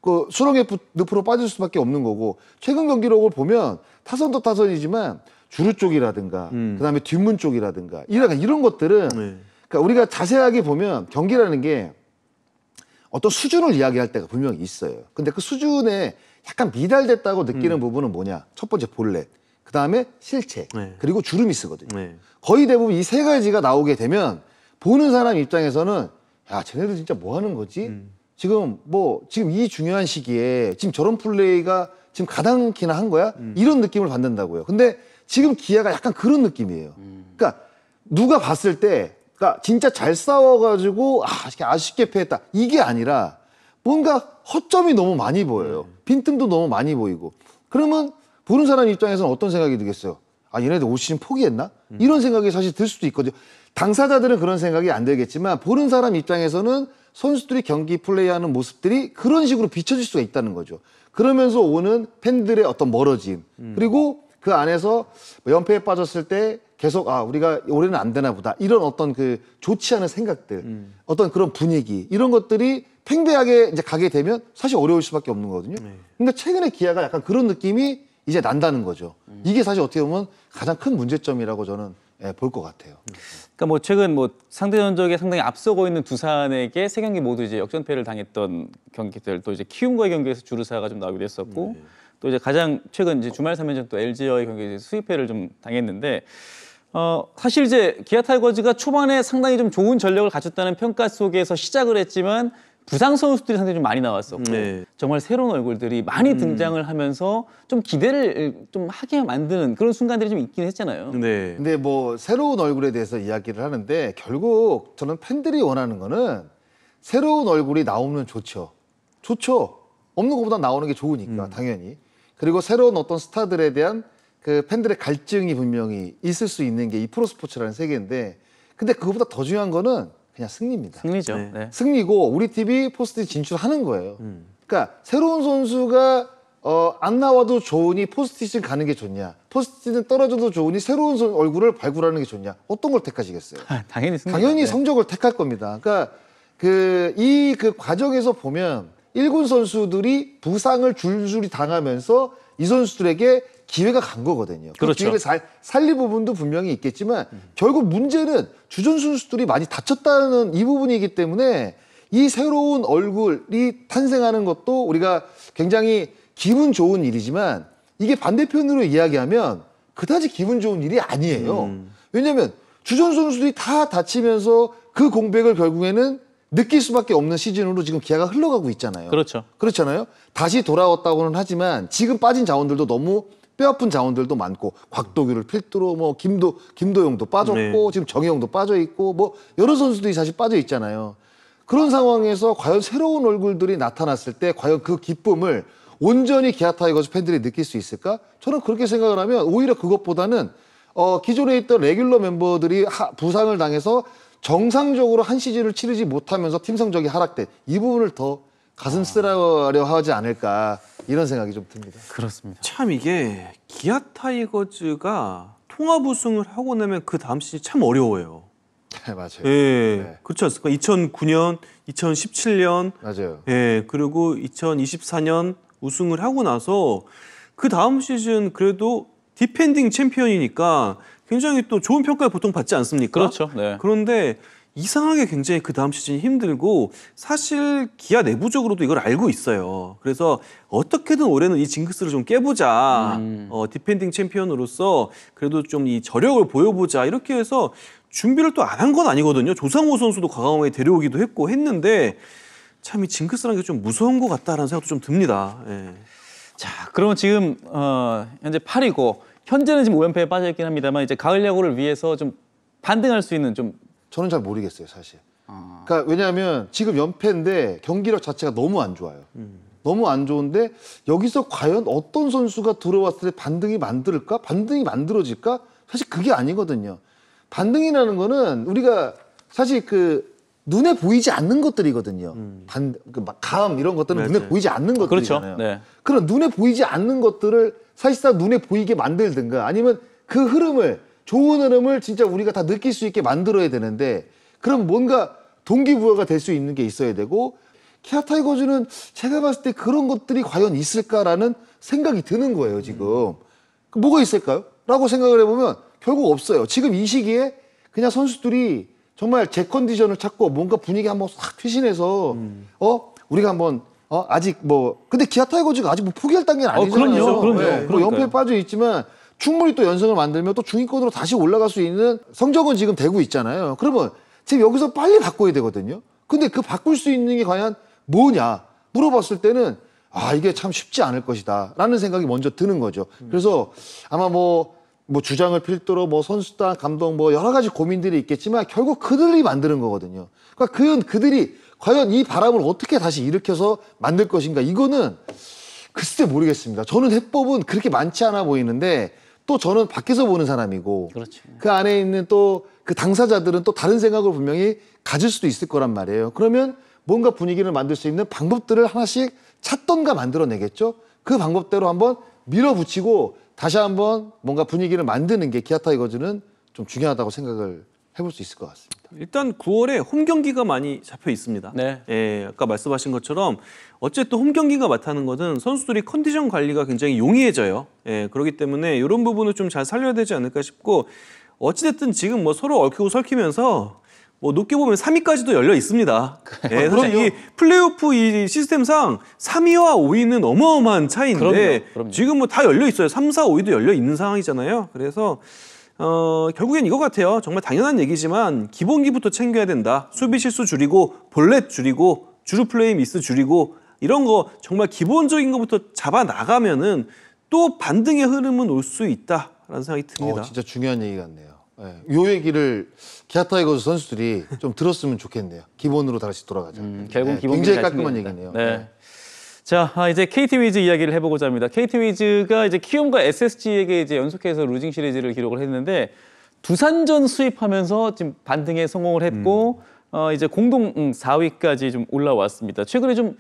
그 수렁의 늪으로 빠질 수밖에 없는 거고 최근 경기력을 보면 타선도 타선이지만 주루 쪽이라든가 그다음에 뒷문 쪽이라든가 이런 것들은 그러니까 우리가 자세하게 보면 경기라는 게 어떤 수준을 이야기할 때가 분명히 있어요. 근데 그 수준에 약간 미달됐다고 느끼는 부분은 뭐냐? 첫 번째 볼넷, 그 다음에 실책, 그리고 주루미스거든요. 거의 대부분 이 세 가지가 나오게 되면 보는 사람 입장에서는 야, 쟤네들 진짜 뭐 하는 거지? 지금 이 중요한 시기에 지금 저런 플레이가 지금 가당키나 한 거야? 이런 느낌을 받는다고요. 근데 지금 기아가 약간 그런 느낌이에요. 그러니까 누가 봤을 때 그러니까 진짜 잘 싸워가지고 아쉽게 패했다 이게 아니라 뭔가 허점이 너무 많이 보여요. 빈틈도 너무 많이 보이고 그러면 보는 사람 입장에서는 어떤 생각이 들겠어요? 얘네들 올 시즌 포기했나? 이런 생각이 사실 들 수도 있거든요. 당사자들은 그런 생각이 안 들겠지만 보는 사람 입장에서는 선수들이 경기 플레이하는 모습들이 그런 식으로 비춰질 수가 있다는 거죠. 그러면서 오는 팬들의 어떤 멀어짐 그리고 그 안에서 연패에 빠졌을 때 계속 우리가 올해는 안 되나 보다 이런 어떤 그 좋지 않은 생각들 어떤 그런 분위기 이런 것들이 팽배하게 이제 가게 되면 사실 어려울 수밖에 없는 거거든요. 그러니까 최근에 기아가 약간 그런 느낌이 이제 난다는 거죠. 이게 사실 어떻게 보면 가장 큰 문제점이라고 저는 볼 것 같아요. 그러니까 뭐 최근 뭐 상대 전적에 상당히 앞서고 있는 두산에게 세 경기 모두 이제 역전패를 당했던 경기들, 또 이제 키움과의 경기에서 주루사가 좀 나오기도 했었고, 또 이제 가장 최근 이제 주말 3연전 또 LG와의 경기에서 수입패를 좀 당했는데, 사실 이제 기아 타이거즈가 초반에 상당히 좀 좋은 전력을 갖췄다는 평가 속에서 시작을 했지만 부상 선수들이 상당히 좀 많이 나왔었고, 네. 정말 새로운 얼굴들이 많이 등장을 하면서 좀 기대를 좀 하게 만드는 그런 순간들이 좀 있긴 했잖아요. 네. 근데 뭐 새로운 얼굴에 대해서 이야기를 하는데 결국 저는 팬들이 원하는 거는 새로운 얼굴이 나오면 좋죠. 좋죠. 없는 것보다 나오는 게 좋으니까 당연히. 그리고 새로운 어떤 스타들에 대한 그 팬들의 갈증이 분명히 있을 수 있는 게 이 프로스포츠라는 세계인데, 근데 그것보다 더 중요한 거는 그냥 승리입니다. 승리죠. 네. 네. 승리고 우리 팀이 포스트에 진출하는 거예요. 그러니까 새로운 선수가 안 나와도 좋으니 포스트시즌 가는 게 좋냐, 포스트시즌 떨어져도 좋으니 새로운 얼굴을 발굴하는 게 좋냐, 어떤 걸 택하시겠어요? 당연히 승리. 당연히 성적을 택할 겁니다. 그러니까 그 과정에서 보면 1군 선수들이 부상을 줄줄이 당하면서 이 선수들에게 기회가 간 거거든요. 그 그렇죠. 기회를 살릴 부분도 분명히 있겠지만 결국 문제는 주전 선수들이 많이 다쳤다는 이 부분이기 때문에 이 새로운 얼굴이 탄생하는 것도 우리가 굉장히 기분 좋은 일이지만 이게 반대편으로 이야기하면 그다지 기분 좋은 일이 아니에요. 왜냐하면 주전 선수들이 다 다치면서 그 공백을 결국에는 느낄 수밖에 없는 시즌으로 지금 기아가 흘러가고 있잖아요. 그렇죠. 그렇잖아요. 다시 돌아왔다고는 하지만 지금 빠진 자원들도 너무 뼈아픈 자원들도 많고, 곽도규를 필두로 뭐 김도영도 빠졌고, 네. 지금 정희영도 빠져 있고, 뭐 여러 선수들이 사실 빠져 있잖아요. 그런 상황에서 과연 새로운 얼굴들이 나타났을 때 과연 그 기쁨을 온전히 기아 타이거즈 팬들이 느낄 수 있을까? 저는 그렇게 생각을 하면 오히려 그것보다는 기존에 있던 레귤러 멤버들이 부상을 당해서 정상적으로 한 시즌을 치르지 못하면서 팀 성적이 하락된 이 부분을 더 가슴 쓰라려 하지 않을까, 이런 생각이 좀 듭니다. 그렇습니다. 참 이게 기아 타이거즈가 통합 우승을 하고 나면 그 다음 시즌이 참 어려워요. 네, 맞아요. 예, 네. 그렇지 않습니까? 2009년, 2017년, 맞아요. 예, 그리고 2024년 우승을 하고 나서 그 다음 시즌 그래도 디펜딩 챔피언이니까 굉장히 또 좋은 평가를 보통 받지 않습니까? 그렇죠. 네. 그런데 이상하게 굉장히 그 다음 시즌이 힘들고, 사실 기아 내부적으로도 이걸 알고 있어요. 그래서 어떻게든 올해는 이 징크스를 좀 깨보자. 디펜딩 챔피언으로서 그래도 좀 이 저력을 보여보자. 이렇게 해서 준비를 또 안 한 건 아니거든요. 조상우 선수도 과감하게 데려오기도 했고 했는데, 참 이 징크스라는 게 좀 무서운 것 같다라는 생각도 좀 듭니다. 예. 자, 그러면 지금 현재 8위고 현재는 지금 5연패에 빠져 있긴 합니다만 이제 가을 야구를 위해서 좀 반등할 수 있는 좀 저는 잘 모르겠어요, 사실. 그러니까 왜냐하면 지금 연패인데 경기력 자체가 너무 안 좋아요. 너무 안 좋은데 여기서 과연 어떤 선수가 들어왔을 때 반등이 만들까? 반등이 만들어질까? 사실 그게 아니거든요. 반등이라는 거는 우리가 사실 그 눈에 보이지 않는 것들이거든요. 감 이런 것들은 눈에 맞아요. 보이지 않는 것들이잖아요. 그렇죠. 네. 그런 눈에 보이지 않는 것들을 사실상 눈에 보이게 만들든가, 아니면 그 흐름을, 좋은 흐름을 진짜 우리가 다 느낄 수 있게 만들어야 되는데, 그럼 뭔가 동기부여가 될 수 있는 게 있어야 되고, 기아 타이거즈는 제가 봤을 때 그런 것들이 과연 있을까라는 생각이 드는 거예요, 지금. 뭐가 있을까요? 라고 생각을 해보면 결국 없어요. 지금 이 시기에 그냥 선수들이 정말 제 컨디션을 찾고 뭔가 분위기 한번 싹 쇄신해서 우리가 한번 아직 뭐 근데 기아 타이거즈가 아직 뭐 포기할 단계는 아니잖아요. 그럼요. 뭐 그러니까요. 연패에 빠져 있지만 충분히 또 연승을 만들면 또 중위권으로 다시 올라갈 수 있는 성적은 지금 되고 있잖아요. 그러면 지금 여기서 빨리 바꿔야 되거든요. 근데 그 바꿀 수 있는 게 과연 뭐냐 물어봤을 때는 이게 참 쉽지 않을 것이다 라는 생각이 먼저 드는 거죠. 그래서 아마 뭐 주장을 필두로 뭐 선수단, 감독 뭐 여러 가지 고민들이 있겠지만 결국 그들이 만드는 거거든요. 그러니까 그들이 과연 이 바람을 어떻게 다시 일으켜서 만들 것인가, 이거는 글쎄 모르겠습니다. 저는 해법은 그렇게 많지 않아 보이는데, 또 저는 밖에서 보는 사람이고, 그렇지. 그 안에 있는 또 그 당사자들은 또 다른 생각을 분명히 가질 수도 있을 거란 말이에요. 그러면 뭔가 분위기를 만들 수 있는 방법들을 하나씩 찾던가 만들어내겠죠. 그 방법대로 한번 밀어붙이고 다시 한번 뭔가 분위기를 만드는 게 기아 타이거즈는 좀 중요하다고 생각을 해볼 수 있을 것 같습니다. 일단 9월에 홈 경기가 많이 잡혀 있습니다. 네. 예, 아까 말씀하신 것처럼 어쨌든 홈 경기가 많다는 것은 선수들이 컨디션 관리가 굉장히 용이해져요. 예, 그렇기 때문에 이런 부분을 좀 잘 살려야 되지 않을까 싶고 어찌됐든 지금 뭐 서로 얽히고 설키면서 뭐 높게 보면 3위까지도 열려 있습니다. 예, 사실 이 플레이오프 이 시스템상 3위와 5위는 어마어마한 차이인데 그럼요. 지금 뭐 다 열려 있어요. 3, 4, 5위도 열려 있는 상황이잖아요. 그래서 결국엔 이거 같아요. 정말 당연한 얘기지만 기본기부터 챙겨야 된다. 수비 실수 줄이고 볼넷 줄이고 주루 플레이 미스 줄이고 이런 거 정말 기본적인 것부터 잡아 나가면은 또 반등의 흐름은 올 수 있다라는 생각이 듭니다. 진짜 중요한 얘기 같네요. 예. 요 얘기를 기아 타이거즈 선수들이 좀 들었으면 좋겠네요. 기본으로 다시 돌아가자. 결국 기본기를 굉장히 잘 깔끔한 챙겨야 얘기네요. 된다. 네. 자, 이제 KT 위즈 이야기를 해보고자 합니다. KT 위즈가 이제 키움과 SSG에게 이제 연속해서 루징 시리즈를 기록을 했는데 두산전 수입하면서 지금 반등에 성공을 했고 이제 공동 4위까지 좀 올라왔습니다. 최근에 좀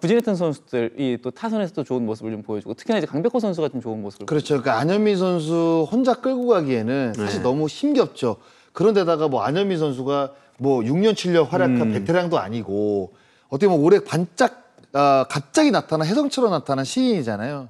부진했던 선수들이 또 타선에서 또 좋은 모습을 좀 보여주고 특히나 이제 강백호 선수가 좀 좋은 모습을 그렇죠. 그러니까 안현미 선수 혼자 끌고 가기에는 사실 너무 힘겹죠. 그런데다가 뭐 안현미 선수가 뭐 6년 7년 활약한 베테랑도 아니고 어떻게 보면 올해 갑자기 나타난 혜성처럼 나타난 신인이잖아요.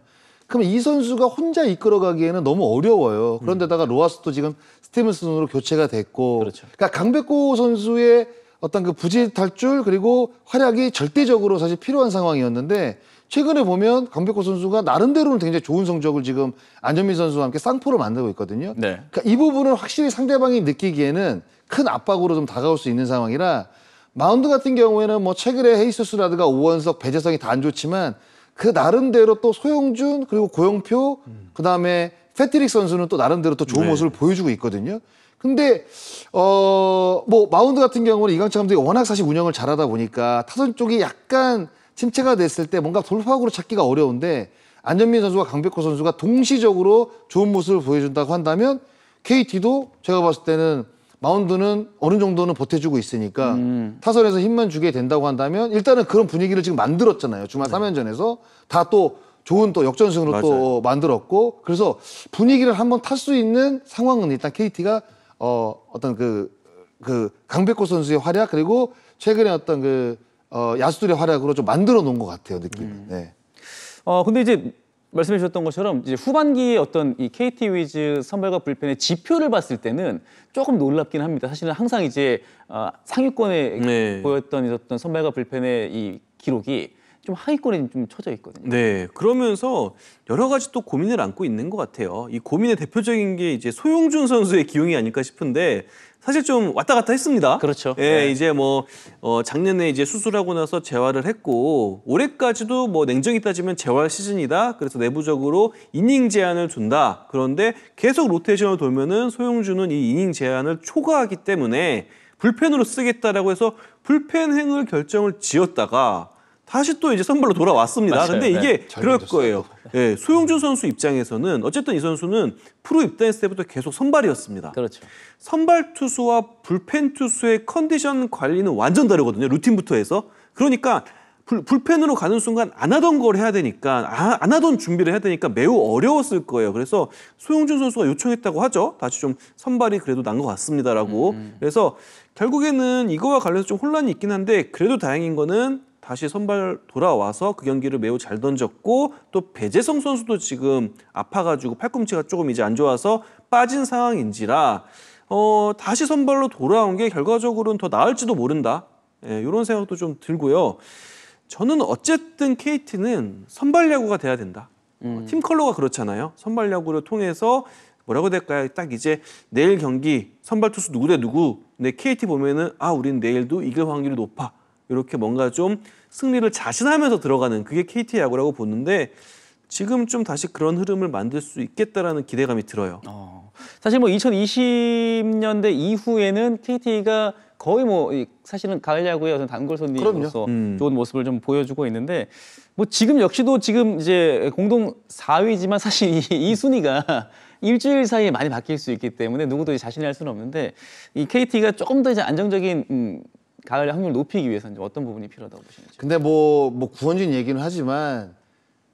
그럼 이 선수가 혼자 이끌어가기에는 너무 어려워요. 그런데다가 로하스도 지금 스티븐슨으로 교체가 됐고, 그렇죠. 그러니까 강백호 선수의 어떤 그 부진 탈출 그리고 활약이 절대적으로 사실 필요한 상황이었는데 최근에 보면 강백호 선수가 나름대로는 굉장히 좋은 성적을 지금 안현미 선수와 함께 쌍포를 만들고 있거든요. 네. 그러니까 이 부분을 확실히 상대방이 느끼기에는 큰 압박으로 좀 다가올 수 있는 상황이라 마운드 같은 경우에는 뭐 최근에 헤이스스라드가 오원석, 배재성이 다 안 좋지만 그 나름대로 또 소용준 그리고 고영표 그다음에 패트릭 선수는 또 나름대로 또 좋은 모습을 보여주고 있거든요. 근데 뭐 마운드 같은 경우는 이강철 감독이 워낙 사실 운영을 잘하다 보니까 타선 쪽이 약간 침체가 됐을 때 뭔가 돌파구로 찾기가 어려운데 안현민 선수와 강백호 선수가 동시적으로 좋은 모습을 보여준다고 한다면 KT도 제가 봤을 때는 마운드는 어느 정도는 보태주고 있으니까 타선에서 힘만 주게 된다고 한다면 일단은 그런 분위기를 지금 만들었잖아요. 주말 3연전에서 다 또 좋은 또 역전승으로 맞아요. 또 만들었고 그래서 분위기를 한번 탈 수 있는 상황은 일단 KT가 어떤 그 강백호 선수의 활약 그리고 최근에 어떤 그 야수들의 활약으로 좀 만들어 놓은 것 같아요 느낌이. 네. 근데 이제 말씀해 주셨던 것처럼 이제 후반기에 어떤 이 KT 위즈 선발과 불펜의 지표를 봤을 때는 조금 놀랍긴 합니다. 사실은 항상 이제 상위권에 네. 보였던 있었던 선발과 불펜의 이 기록이 좀 하위권에 좀 쳐져 있거든요. 네, 그러면서 여러 가지 또 고민을 안고 있는 것 같아요. 이 고민의 대표적인 게 이제 소용준 선수의 기용이 아닐까 싶은데 사실 좀 왔다 갔다 했습니다. 그렇죠. 예, 네. 이제 뭐 작년에 이제 수술하고 나서 재활을 했고 올해까지도 뭐 냉정히 따지면 재활 시즌이다. 그래서 내부적으로 이닝 제한을 둔다. 그런데 계속 로테이션을 돌면은 소용준은 이 이닝 제한을 초과하기 때문에 불펜으로 쓰겠다라고 해서 불펜행을 결정을 지었다가 다시 또 이제 선발로 돌아왔습니다. 맞아요. 근데 이게 네. 잘 그럴 던졌어요. 거예요. 예, 소용준 선수 입장에서는 어쨌든 이 선수는 프로 입단했을 때부터 계속 선발이었습니다. 그렇죠. 선발 투수와 불펜 투수의 컨디션 관리는 완전 다르거든요. 루틴부터 해서. 그러니까 불펜으로 가는 순간 안 하던 걸 해야 되니까 안 하던 준비를 해야 되니까 매우 어려웠을 거예요. 그래서 소용준 선수가 요청했다고 하죠. 다시 좀 선발이 그래도 난 것 같습니다라고. 그래서 결국에는 이거와 관련해서 좀 혼란이 있긴 한데 그래도 다행인 거는 다시 선발 돌아와서 그 경기를 매우 잘 던졌고 또 배재성 선수도 지금 아파가지고 팔꿈치가 조금 이제 안 좋아서 빠진 상황인지라 다시 선발로 돌아온 게 결과적으로는 더 나을지도 모른다. 예, 이런 생각도 좀 들고요. 저는 어쨌든 KT는 선발 야구가 돼야 된다. 팀 컬러가 그렇잖아요. 선발 야구를 통해서 뭐라고 해야 될까요? 딱 이제 내일 경기 선발 투수 누구 대 누구. 근데 KT 보면은 우린 내일도 이길 확률이 높아. 이렇게 뭔가 좀 승리를 자신하면서 들어가는 그게 KT 야구라고 보는데 지금 좀 다시 그런 흐름을 만들 수 있겠다라는 기대감이 들어요. 사실 뭐 2020년대 이후에는 KT가 거의 뭐 사실은 가을 야구의 어떤 단골 손님으로서 좋은 모습을 좀 보여주고 있는데 뭐 지금 역시도 지금 이제 공동 4위지만 사실 이 순위가 일주일 사이에 많이 바뀔 수 있기 때문에 누구도 자신할 수는 없는데 이 KT가 조금 더 이제 안정적인 가을 확률을 높이기 위해서는 어떤 부분이 필요하다고 보시는지. 근데 뭐 구원진 얘기는 하지만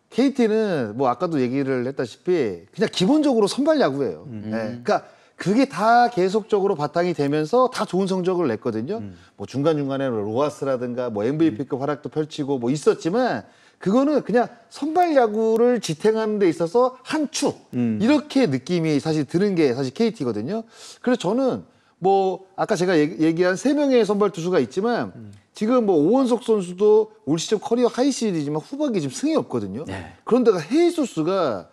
KT는 뭐 아까도 얘기를 했다시피 그냥 기본적으로 선발 야구예요. 예. 그러니까 그게 다 계속적으로 바탕이 되면서 다 좋은 성적을 냈거든요. 뭐 중간중간에 로하스라든가 뭐 MVP급 활약도 펼치고 뭐 있었지만 그거는 그냥 선발 야구를 지탱하는 데 있어서 한 축 이렇게 느낌이 사실 드는 게 사실 KT거든요. 그래서 저는 뭐 아까 제가 얘기한 3명의 선발 투수가 있지만 지금 뭐 오원석 선수도 올 시즌 커리어 하이 시리즈지만 후반기 지금 승이 없거든요. 네. 그런데가 헤이스수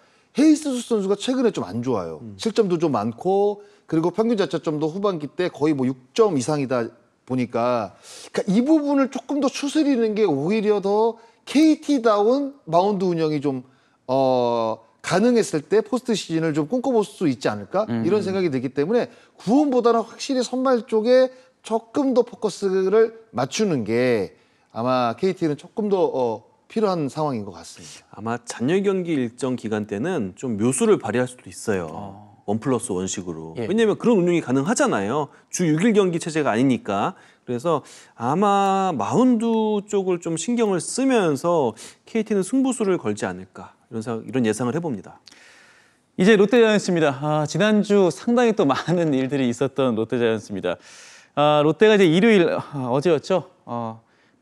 선수가 최근에 좀 안 좋아요. 실점도 좀 많고 그리고 평균 자책점도 후반기 때 거의 뭐 6점 이상이다 보니까 그러니까 이 부분을 조금 더 추스리는 게 오히려 더 KT다운 마운드 운영이 좀 가능했을 때 포스트 시즌을 좀 꿈꿔볼 수 있지 않을까 이런 생각이 들기 때문에 구원보다는 확실히 선발 쪽에 조금 더 포커스를 맞추는 게 아마 KT는 조금 더 필요한 상황인 것 같습니다. 아마 잔여 경기 일정 기간 때는 좀 묘수를 발휘할 수도 있어요. 1+1식으로. 예. 왜냐하면 그런 운영이 가능하잖아요. 주 6일 경기 체제가 아니니까. 그래서 아마 마운드 쪽을 좀 신경을 쓰면서 KT는 승부수를 걸지 않을까 이런 예상을 해봅니다. 이제 롯데자이언츠입니다. 지난주 상당히 또 많은 일들이 있었던 롯데자이언츠입니다. 롯데가 이제 일요일 어제였죠.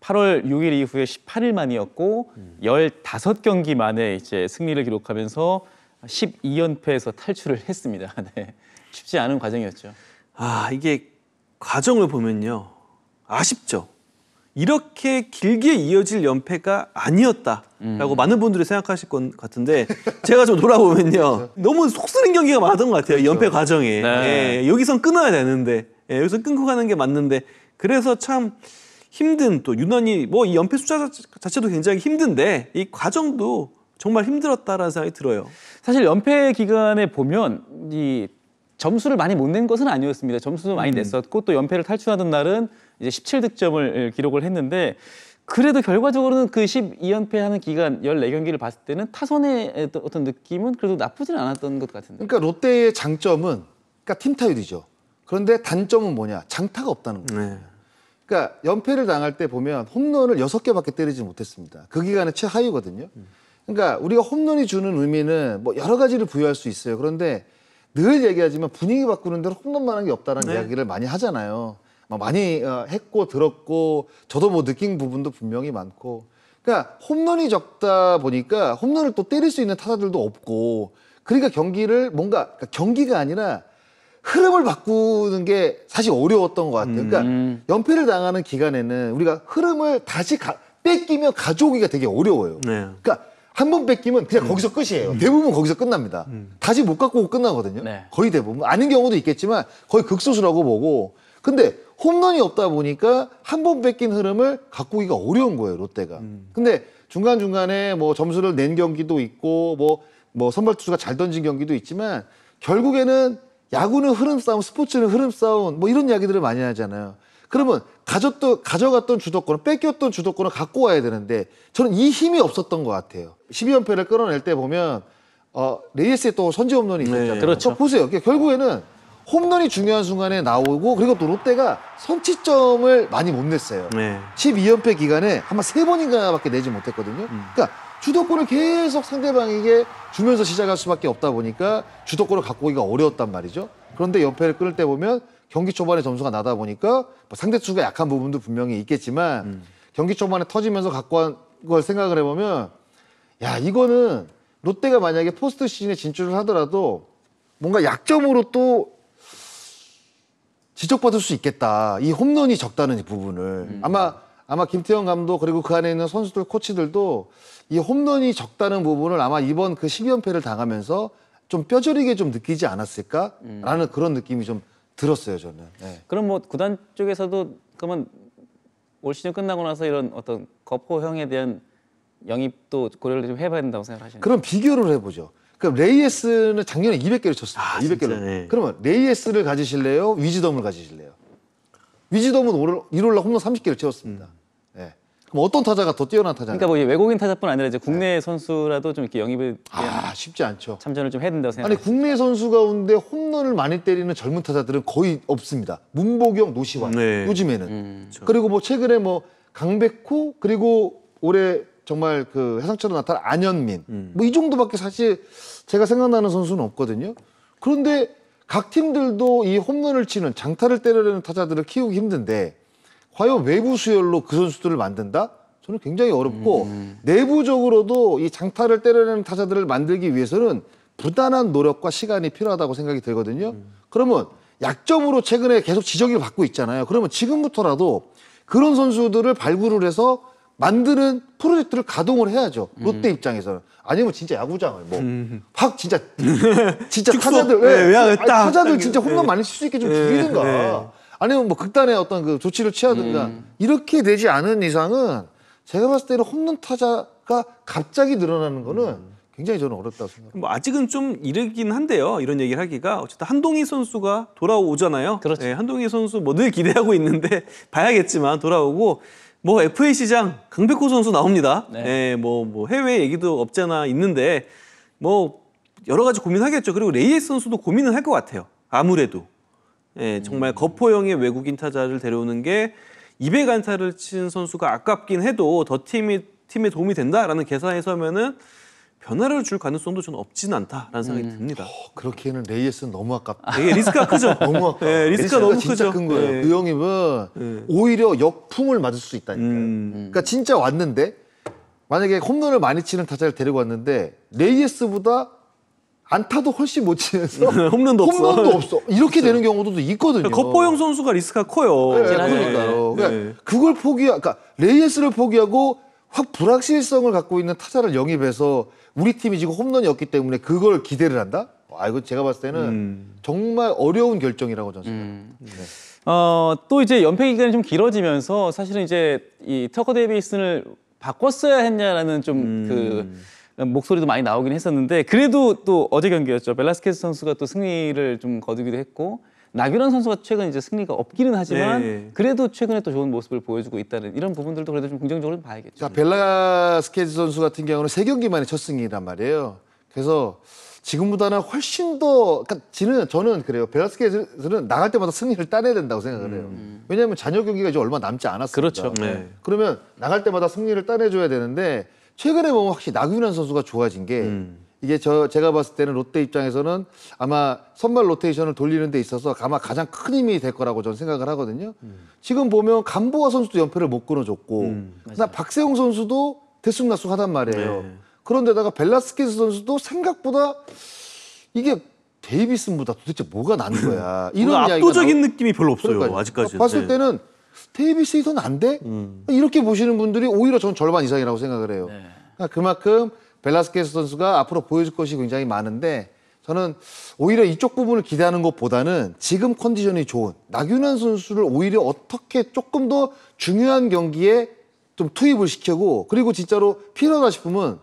8월 6일 이후에 18일 만이었고 15경기 만에 이제 승리를 기록하면서 12연패에서 탈출을 했습니다. 네. 쉽지 않은 과정이었죠. 이게 과정을 보면요. 아쉽죠. 이렇게 길게 이어질 연패가 아니었다라고 많은 분들이 생각하실 것 같은데 제가 좀 돌아보면요. 너무 속 쓰는 경기가 많았던 것 같아요. 이 연패 과정에. 네. 예, 여기선 끊어야 되는데 여기서 끊고 가는 게 맞는데 그래서 참 힘든 또 유난히 뭐 이 연패 숫자 자체도 굉장히 힘든데 이 과정도 정말 힘들었다라는 생각이 들어요. 사실 연패 기간에 보면 이 점수를 많이 못 낸 것은 아니었습니다. 점수도 많이 냈었고 또 연패를 탈출하던 날은 이제 17득점을 기록을 했는데 그래도 결과적으로는 그 12연패하는 기간 14경기를 봤을 때는 타선의 어떤 느낌은 그래도 나쁘진 않았던 것 같은데. 그러니까 롯데의 장점은 그러니까 팀 타율이죠. 그런데 단점은 뭐냐? 장타가 없다는 거예요. 네. 그러니까 연패를 당할 때 보면 홈런을 6개밖에 때리지 못했습니다. 그 기간에 최하위거든요. 그러니까 우리가 홈런이 주는 의미는 뭐 여러 가지를 부여할 수 있어요. 그런데 늘 얘기하지만 분위기 바꾸는 데는 홈런만한 게 없다는 네. 이야기를 많이 하잖아요. 많이 했고 들었고 저도 뭐 느낀 부분도 분명히 많고 그러니까 홈런이 적다 보니까 홈런을 또 때릴 수 있는 타자들도 없고 그러니까 경기를 뭔가 그러니까 경기가 아니라 흐름을 바꾸는 게 사실 어려웠던 것 같아요. 그러니까 연패를 당하는 기간에는 우리가 흐름을 다시 뺏기면 가져오기가 되게 어려워요. 네. 그러니까 한 번 뺏기면 그냥 거기서 끝이에요. 대부분 거기서 끝납니다. 다시 못 갖고 오고 끝나거든요. 네. 거의 대부분. 아닌 경우도 있겠지만 거의 극소수라고 보고. 근데 홈런이 없다 보니까 한 번 뺏긴 흐름을 갖고 오기가 어려운 거예요, 롯데가. 근데 중간중간에 뭐 점수를 낸 경기도 있고 뭐 선발 투수가 잘 던진 경기도 있지만 결국에는 야구는 흐름 싸움, 스포츠는 흐름 싸움 뭐 이런 이야기들을 많이 하잖아요. 그러면 가져갔던 주도권을 뺏겼던 주도권을 갖고 와야 되는데 저는 이 힘이 없었던 것 같아요. 12연패를 끌어낼 때 보면 레이스에 또 선제 홈런이 있었잖아요. 네. 그렇죠. 보세요. 결국에는 홈런이 중요한 순간에 나오고 그리고 또 롯데가 선취점을 많이 못 냈어요. 네. 12연패 기간에 아마 3번인가밖에 내지 못했거든요. 그러니까 주도권을 계속 상대방에게 주면서 시작할 수밖에 없다 보니까 주도권을 갖고 오기가 어려웠단 말이죠. 그런데 연패를 끊을 때 보면 경기 초반에 점수가 나다 보니까 뭐 상대 투수가 약한 부분도 분명히 있겠지만 경기 초반에 터지면서 갖고 온 걸 생각을 해보면 야 이거는 롯데가 만약에 포스트 시즌에 진출을 하더라도 뭔가 약점으로 또 지적받을 수 있겠다. 이 홈런이 적다는 이 부분을 아마 김태형 감독 그리고 그 안에 있는 선수들 코치들도 이 홈런이 적다는 부분을 아마 이번 그 12연패를 당하면서 좀 뼈저리게 좀 느끼지 않았을까라는 그런 느낌이 좀 들었어요 저는. 네. 그럼 뭐 구단 쪽에서도 그러면 올 시즌 끝나고 나서 이런 어떤 거포형에 대한 영입도 고려를 좀 해봐야 된다고 생각하시나요? 그럼 비교를 해보죠. 그럼 레이에스는 작년에 200개를 쳤습니다. 200개를. 진짜, 네. 그러면 레이에스를 가지실래요? 위즈덤을 가지실래요? 위즈덤은 1월 홈런 30개를 채웠습니다. 네. 그럼 어떤 타자가 더 뛰어난 타자인가요? 그러니까 뭐 외국인 타자뿐 아니라 이제 국내 선수라도 좀 이렇게 영입에 대한 쉽지 않죠. 참전을 좀 해야 된다고 아니 생각합니다. 국내 선수 가운데 홈런을 많이 때리는 젊은 타자들은 거의 없습니다. 문보경, 노시환 네. 요즘에는. 그리고 뭐 최근에 뭐 강백호 그리고 올해 정말 그 해상처럼 나타난 안현민 뭐 이 정도밖에 사실 제가 생각나는 선수는 없거든요. 그런데 각 팀들도 이 홈런을 치는 장타를 때려내는 타자들을 키우기 힘든데 과연 외부 수혈로 그 선수들을 만든다? 저는 굉장히 어렵고 내부적으로도 이 장타를 때려내는 타자들을 만들기 위해서는 부단한 노력과 시간이 필요하다고 생각이 들거든요. 그러면 약점으로 최근에 계속 지적을 받고 있잖아요. 그러면 지금부터라도 그런 선수들을 발굴을 해서 만드는 프로젝트를 가동을 해야죠. 롯데 입장에서는. 아니면 진짜 야구장을 확 진짜 타자들 타자들 진짜 홈런 많이 칠 수 있게 좀 줄이든가. 아니면 뭐 극단의 어떤 그 조치를 취하든가. 이렇게 되지 않은 이상은 제가 봤을 때는 홈런 타자가 갑자기 늘어나는 거는 굉장히 저는 어렵다고 생각합니다. 뭐 아직은 좀 이르긴 한데요. 이런 얘기를 하기가 어쨌든 한동희 선수가 돌아오잖아요. 그렇죠. 네, 한동희 선수 뭐 늘 기대하고 있는데 봐야겠지만 돌아오고 뭐 FA 시장 강백호 선수 나옵니다. 네. 뭐 해외 얘기도 없잖아 있는데 뭐 여러 가지 고민하겠죠. 그리고 레이에스 선수도 고민을 할 것 같아요. 아무래도 정말 거포형의 외국인 타자를 데려오는 게 200안타를 친 선수가 아깝긴 해도 더 팀에 도움이 된다라는 계산에 서면은 변화를 줄 가능성도 저는 없지는 않다라는 생각이 듭니다. 그렇기에는 레이에스는 너무 아깝다. 되게 리스크가 크죠. 너무 아까워. 네, 리스크가 너무 진짜 크죠. 큰 거예요. 네. 그 형님은 오히려 역풍을 맞을 수 있다니까요. 그러니까 진짜 왔는데 만약에 홈런을 많이 치는 타자를 데리고 왔는데 레이에스보다 안타도 훨씬 못 치면서 홈런도 없어. 이렇게 되는 경우도 있거든요. 거포형 선수가 리스크가 커요. 네, 그러니까요. 네. 그러니까 그걸 그러니까 레이에스를 포기하고 확 불확실성을 갖고 있는 타자를 영입해서 우리 팀이 지금 홈런이 없기 때문에 그걸 기대를 한다? 이거 제가 봤을 때는 정말 어려운 결정이라고 저는 생각합니다. 또 이제 연패 기간이 좀 길어지면서 사실은 이제 이 터커 데이비슨을 바꿨어야 했냐라는 좀 그 목소리도 많이 나오긴 했었는데 그래도 또 어제 경기였죠. 벨라스케스 선수가 또 승리를 좀 거두기도 했고 나균환 선수가 최근 이제 승리가 없기는 하지만 네. 그래도 최근에 또 좋은 모습을 보여주고 있다는 이런 부분들도 그래도 좀 긍정적으로 좀 봐야겠죠. 자, 벨라스케즈 선수 같은 경우는 3경기 만에 첫 승이란 말이에요. 그래서 지금보다는 훨씬 더 저는 그래요. 벨라스케즈는 나갈 때마다 승리를 따내야 된다고 생각을 해요. 왜냐하면 잔여 경기가 이제 얼마 남지 않았습니다. 그렇죠. 네. 그러면 나갈 때마다 승리를 따내줘야 되는데 최근에 보면 확실히 나균환 선수가 좋아진 게 이게 제가 봤을 때는 롯데 입장에서는 아마 선발 로테이션을 돌리는 데 있어서 아마 가장 큰 힘이 될 거라고 저는 생각을 하거든요. 지금 보면 감보아 선수도 연패를 못 끊어줬고 박세웅 선수도 들쑥날쑥하단 말이에요. 네. 그런데다가 벨라스케스 선수도 생각보다 이게 데이비슨보다 도대체 뭐가 난 거야. 이런 이야기가 압도적인 느낌이 별로 없어요. 그러니까요. 아직까지. 봤을 때는 데이비슨이 더 난데? 이렇게 보시는 분들이 오히려 전 절반 이상이라고 생각을 해요. 그러니까 그만큼 벨라스케스 선수가 앞으로 보여줄 것이 굉장히 많은데 저는 오히려 이쪽 부분을 기대하는 것보다는 지금 컨디션이 좋은 나균환 선수를 오히려 어떻게 조금 더 중요한 경기에 좀 투입을 시키고 그리고 진짜로 필요하다 싶으면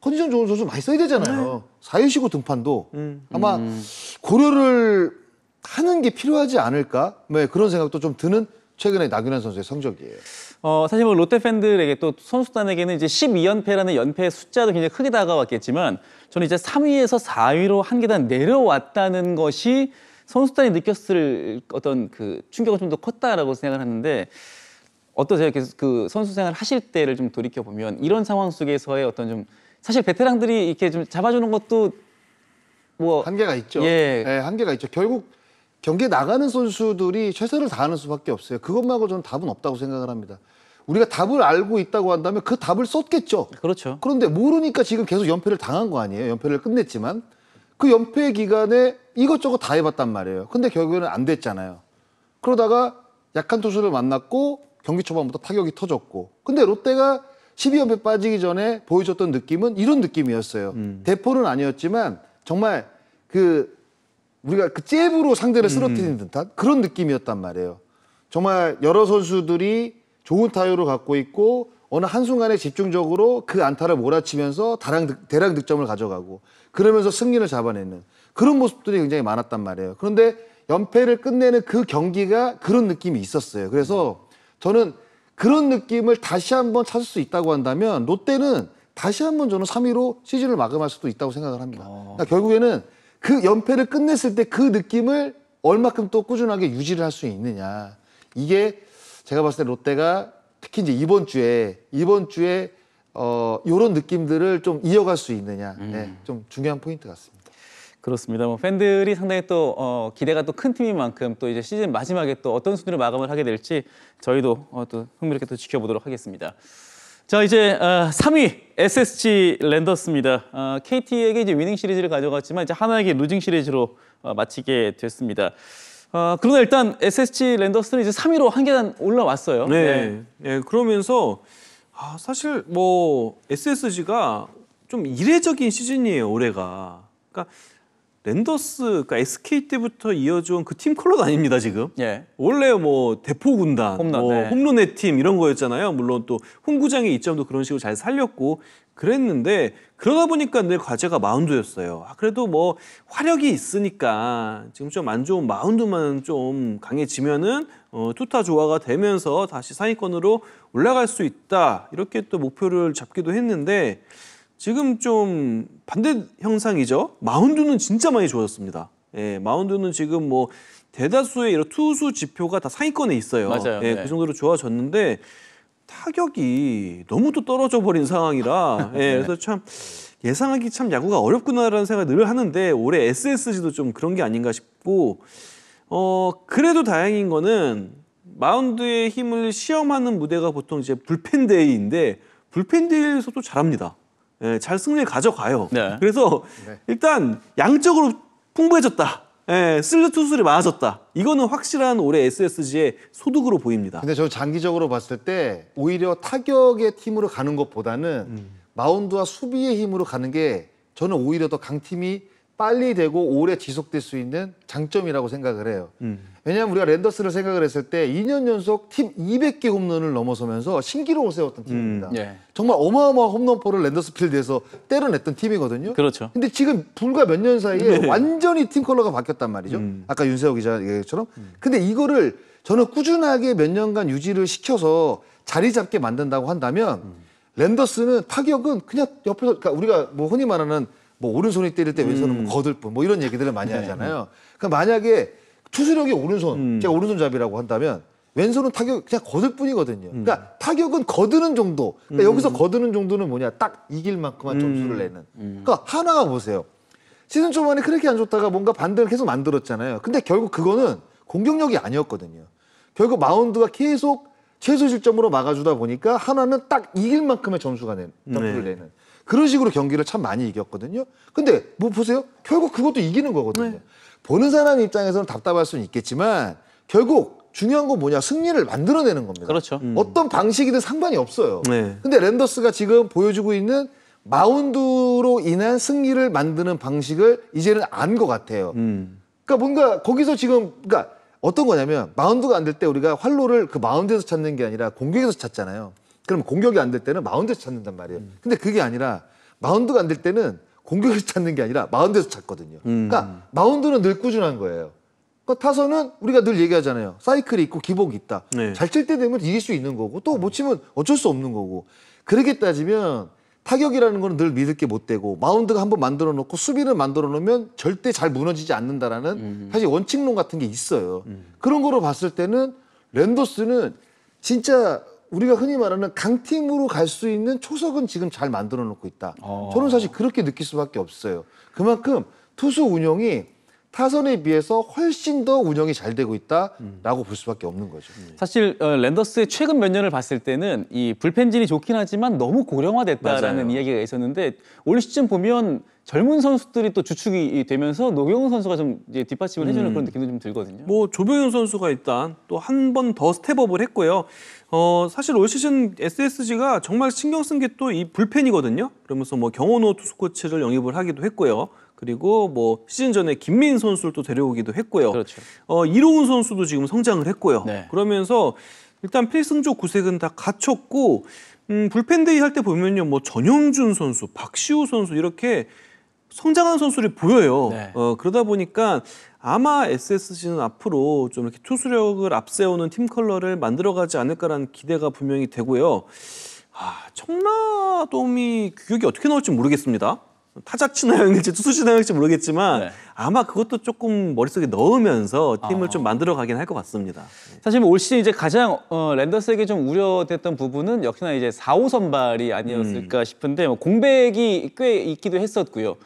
컨디션 좋은 선수 많이 써야 되잖아요. 4일 쉬고 등판도 아마 고려를 하는 게 필요하지 않을까? 네, 그런 생각도 좀 드는 최근에 나균환 선수의 성적이에요. 사실 뭐 롯데 팬들에게 또 선수단에게는 이제 12연패라는 연패 숫자도 굉장히 크게 다가왔겠지만 저는 이제 3위에서 4위로 한 계단 내려왔다는 것이 선수단이 느꼈을 어떤 그 충격은 좀 더 컸다라고 생각을 하는데 어떠세요? 그 선수 생활 하실 때를 좀 돌이켜 보면 이런 상황 속에서의 어떤 좀 사실 베테랑들이 이렇게 좀 잡아주는 것도 뭐 한계가 있죠. 예. 네, 한계가 있죠. 결국 경기에 나가는 선수들이 최선을 다하는 수밖에 없어요. 그것 말고 저는 답은 없다고 생각을 합니다. 우리가 답을 알고 있다고 한다면 그 답을 썼겠죠. 그렇죠. 그런데 모르니까 지금 계속 연패를 당한 거 아니에요. 연패를 끝냈지만 그 연패 기간에 이것저것 다 해봤단 말이에요. 근데 결국에는 안 됐잖아요. 그러다가 약한 투수를 만났고 경기 초반부터 타격이 터졌고 근데 롯데가 12연패 빠지기 전에 보여줬던 느낌은 이런 느낌이었어요. 대포는 아니었지만 정말 우리가 그 잽으로 상대를 쓰러뜨리는 듯한 그런 느낌이었단 말이에요. 정말 여러 선수들이 좋은 타율을 갖고 있고 어느 한순간에 집중적으로 그 안타를 몰아치면서 대량 득점을 가져가고 그러면서 승리를 잡아내는 그런 모습들이 굉장히 많았단 말이에요. 그런데 연패를 끝내는 그 경기가 그런 느낌이 있었어요. 그래서 저는 그런 느낌을 다시 한번 찾을 수 있다고 한다면 롯데는 다시 한번 저는 3위로 시즌을 마감할 수도 있다고 생각을 합니다. 그러니까 결국에는 그 연패를 끝냈을 때 그 느낌을 얼마큼 또 꾸준하게 유지를 할 수 있느냐. 이게 제가 봤을 때 롯데가 특히 이제 이번 주에 이런 느낌들을 좀 이어갈 수 있느냐. 네, 좀 중요한 포인트 같습니다. 그렇습니다. 뭐 팬들이 상당히 또 기대가 또 큰 팀인 만큼 또 이제 시즌 마지막에 또 어떤 순위로 마감을 하게 될지 저희도 또 흥미롭게 또 지켜보도록 하겠습니다. 자, 이제 3위 SSG 랜더스입니다. KT에게 이제 위닝 시리즈를 가져갔지만 이제 하나에게 루징 시리즈로 마치게 됐습니다. 그러나 일단 SSG 랜더스는 이제 3위로 한 계단 올라왔어요. 네. 네. 그러면서 사실 뭐 SSG가 좀 이례적인 시즌이에요, 올해가. 그러니까 랜더스, 그러니까 SK 때부터 이어져온 그 팀 컬러도 아닙니다, 지금. 예. 원래 뭐 대포 군단, 홈런, 뭐 네. 홈런의 팀 이런 거였잖아요. 물론 또 홈구장의 이점도 그런 식으로 잘 살렸고 그랬는데 그러다 보니까 늘 과제가 마운드였어요. 그래도 뭐 화력이 있으니까 지금 좀 안 좋은 마운드만 좀 강해지면은 투타 조화가 되면서 다시 상위권으로 올라갈 수 있다. 이렇게 또 목표를 잡기도 했는데 지금 좀 반대 형상이죠. 마운드는 진짜 많이 좋아졌습니다. 예, 마운드는 지금 뭐 대다수의 이런 투수 지표가 다 상위권에 있어요. 맞아요. 예, 네. 그 정도로 좋아졌는데 타격이 너무 또 떨어져 버린 상황이라 예, 그래서 참 예상하기 참 야구가 어렵구나라는 생각을 늘 하는데 올해 SSG도 좀 그런 게 아닌가 싶고 그래도 다행인 거는 마운드의 힘을 시험하는 무대가 보통 이제 불펜데이인데 불펜데이에서도 잘합니다. 예, 잘 승리를 가져가요. 네. 그래서 일단 양적으로 풍부해졌다. 예, 쓸 투수들이 많아졌다. 이거는 확실한 올해 SSG의 소득으로 보입니다. 근데 저 장기적으로 봤을 때 오히려 타격의 팀으로 가는 것보다는 마운드와 수비의 힘으로 가는 게 저는 오히려 더 강팀이 빨리 되고 오래 지속될 수 있는 장점이라고 생각을 해요. 왜냐하면 우리가 랜더스를 생각을 했을 때 2년 연속 팀 200개 홈런을 넘어서면서 신기록을 세웠던 팀입니다. 예. 정말 어마어마한 홈런포를 랜더스 필드에서 때려냈던 팀이거든요. 그렇죠. 근데 지금 불과 몇 년 사이에 완전히 팀 컬러가 바뀌었단 말이죠. 아까 윤세호 기자 얘기처럼. 근데 이거를 저는 꾸준하게 몇 년간 유지를 시켜서 자리 잡게 만든다고 한다면 랜더스는 타격은 그냥 옆에서 그러니까 우리가 뭐 흔히 말하는 뭐 오른손이 때릴 때 왼손은 뭐 거들 뿐 뭐 이런 얘기들을 많이 하잖아요. 그러니까 만약에 투수력이 오른손, 제가 오른손잡이라고 한다면 왼손은 타격 그냥 거들 뿐이거든요. 그러니까 타격은 거드는 정도. 그러니까 여기서 거드는 정도는 뭐냐? 딱 이길 만큼만 점수를 내는. 그러니까 하나가 보세요. 시즌 초반에 그렇게 안 좋다가 뭔가 반등을 계속 만들었잖아요. 근데 결국 그거는 공격력이 아니었거든요. 결국 마운드가 계속 최소 실점으로 막아주다 보니까 하나는 딱 이길 만큼의 점수를 내는. 그런 식으로 경기를 참 많이 이겼거든요. 근데 뭐 보세요. 결국 그것도 이기는 거거든요. 보는 사람 입장에서는 답답할 수는 있겠지만 결국 중요한 건 뭐냐. 승리를 만들어내는 겁니다. 그렇죠. 어떤 방식이든 상관이 없어요. 네. 근데 랜더스가 지금 보여주고 있는 마운드로 인한 승리를 만드는 방식을 이제는 안 것 같아요. 그러니까 뭔가 거기서 지금 그러니까 어떤 거냐면 마운드가 안 될 때 우리가 활로를 그 마운드에서 찾는 게 아니라 공격에서 찾잖아요. 그럼 공격이 안 될 때는 마운드에서 찾는단 말이에요. 근데 그게 아니라 마운드가 안 될 때는 공격에서 찾는 게 아니라 마운드에서 찾거든요. 그러니까 마운드는 늘 꾸준한 거예요. 그러니까 타선은 우리가 늘 얘기하잖아요. 사이클이 있고 기복이 있다. 네. 잘 칠 때 되면 이길 수 있는 거고 또 못 치면 어쩔 수 없는 거고. 그렇게 따지면 타격이라는 거는 늘 믿을 게 못 되고 마운드가 한번 만들어 놓고 수비를 만들어 놓으면 절대 잘 무너지지 않는다라는 사실 원칙론 같은 게 있어요. 그런 거로 봤을 때는 랜더스는 진짜 우리가 흔히 말하는 강팀으로 갈 수 있는 초석은 지금 잘 만들어 놓고 있다. 저는 사실 그렇게 느낄 수밖에 없어요. 그만큼 투수 운영이 타선에 비해서 훨씬 더 운영이 잘 되고 있다라고 볼 수밖에 없는 거죠. 사실 랜더스의 최근 몇 년을 봤을 때는 이 불펜진이 좋긴 하지만 너무 고령화됐다라는 맞아요. 이야기가 있었는데 올 시즌 보면 젊은 선수들이 또 주축이 되면서 노경훈 선수가 좀 이제 뒷받침을 해주는 그런 느낌도 좀 들거든요. 뭐 조병현 선수가 일단 또 한 번 더 스텝업을 했고요. 사실 올 시즌 SSG가 정말 신경 쓴 게 또 이 불펜이거든요. 그러면서 뭐 경원호 투수 코치를 영입을 하기도 했고요. 그리고 뭐 시즌 전에 김민 선수를 또 데려오기도 했고요. 그렇죠. 이로운 선수도 지금 성장을 했고요. 네. 그러면서 일단 필승조 구색은 다 갖췄고 불펜데이 할 때 보면요, 뭐 전영준 선수, 박시우 선수 이렇게 성장한 선수들이 보여요. 네. 그러다 보니까 아마 SSG는 앞으로 좀 이렇게 투수력을 앞세우는 팀 컬러를 만들어가지 않을까라는 기대가 분명히 되고요. 청라돔이 규격이 어떻게 나올지 모르겠습니다. 타자 친화형일지 투수 친화형일지 모르겠지만 네. 아마 그것도 조금 머릿속에 넣으면서 팀을 좀 만들어 가긴 할 것 같습니다. 사실 뭐올 시즌 이제 가장 랜더스에게 좀 우려됐던 부분은 역시나 이제 4호 선발이 아니었을까 싶은데 뭐 공백이 꽤 있기도 했었고요.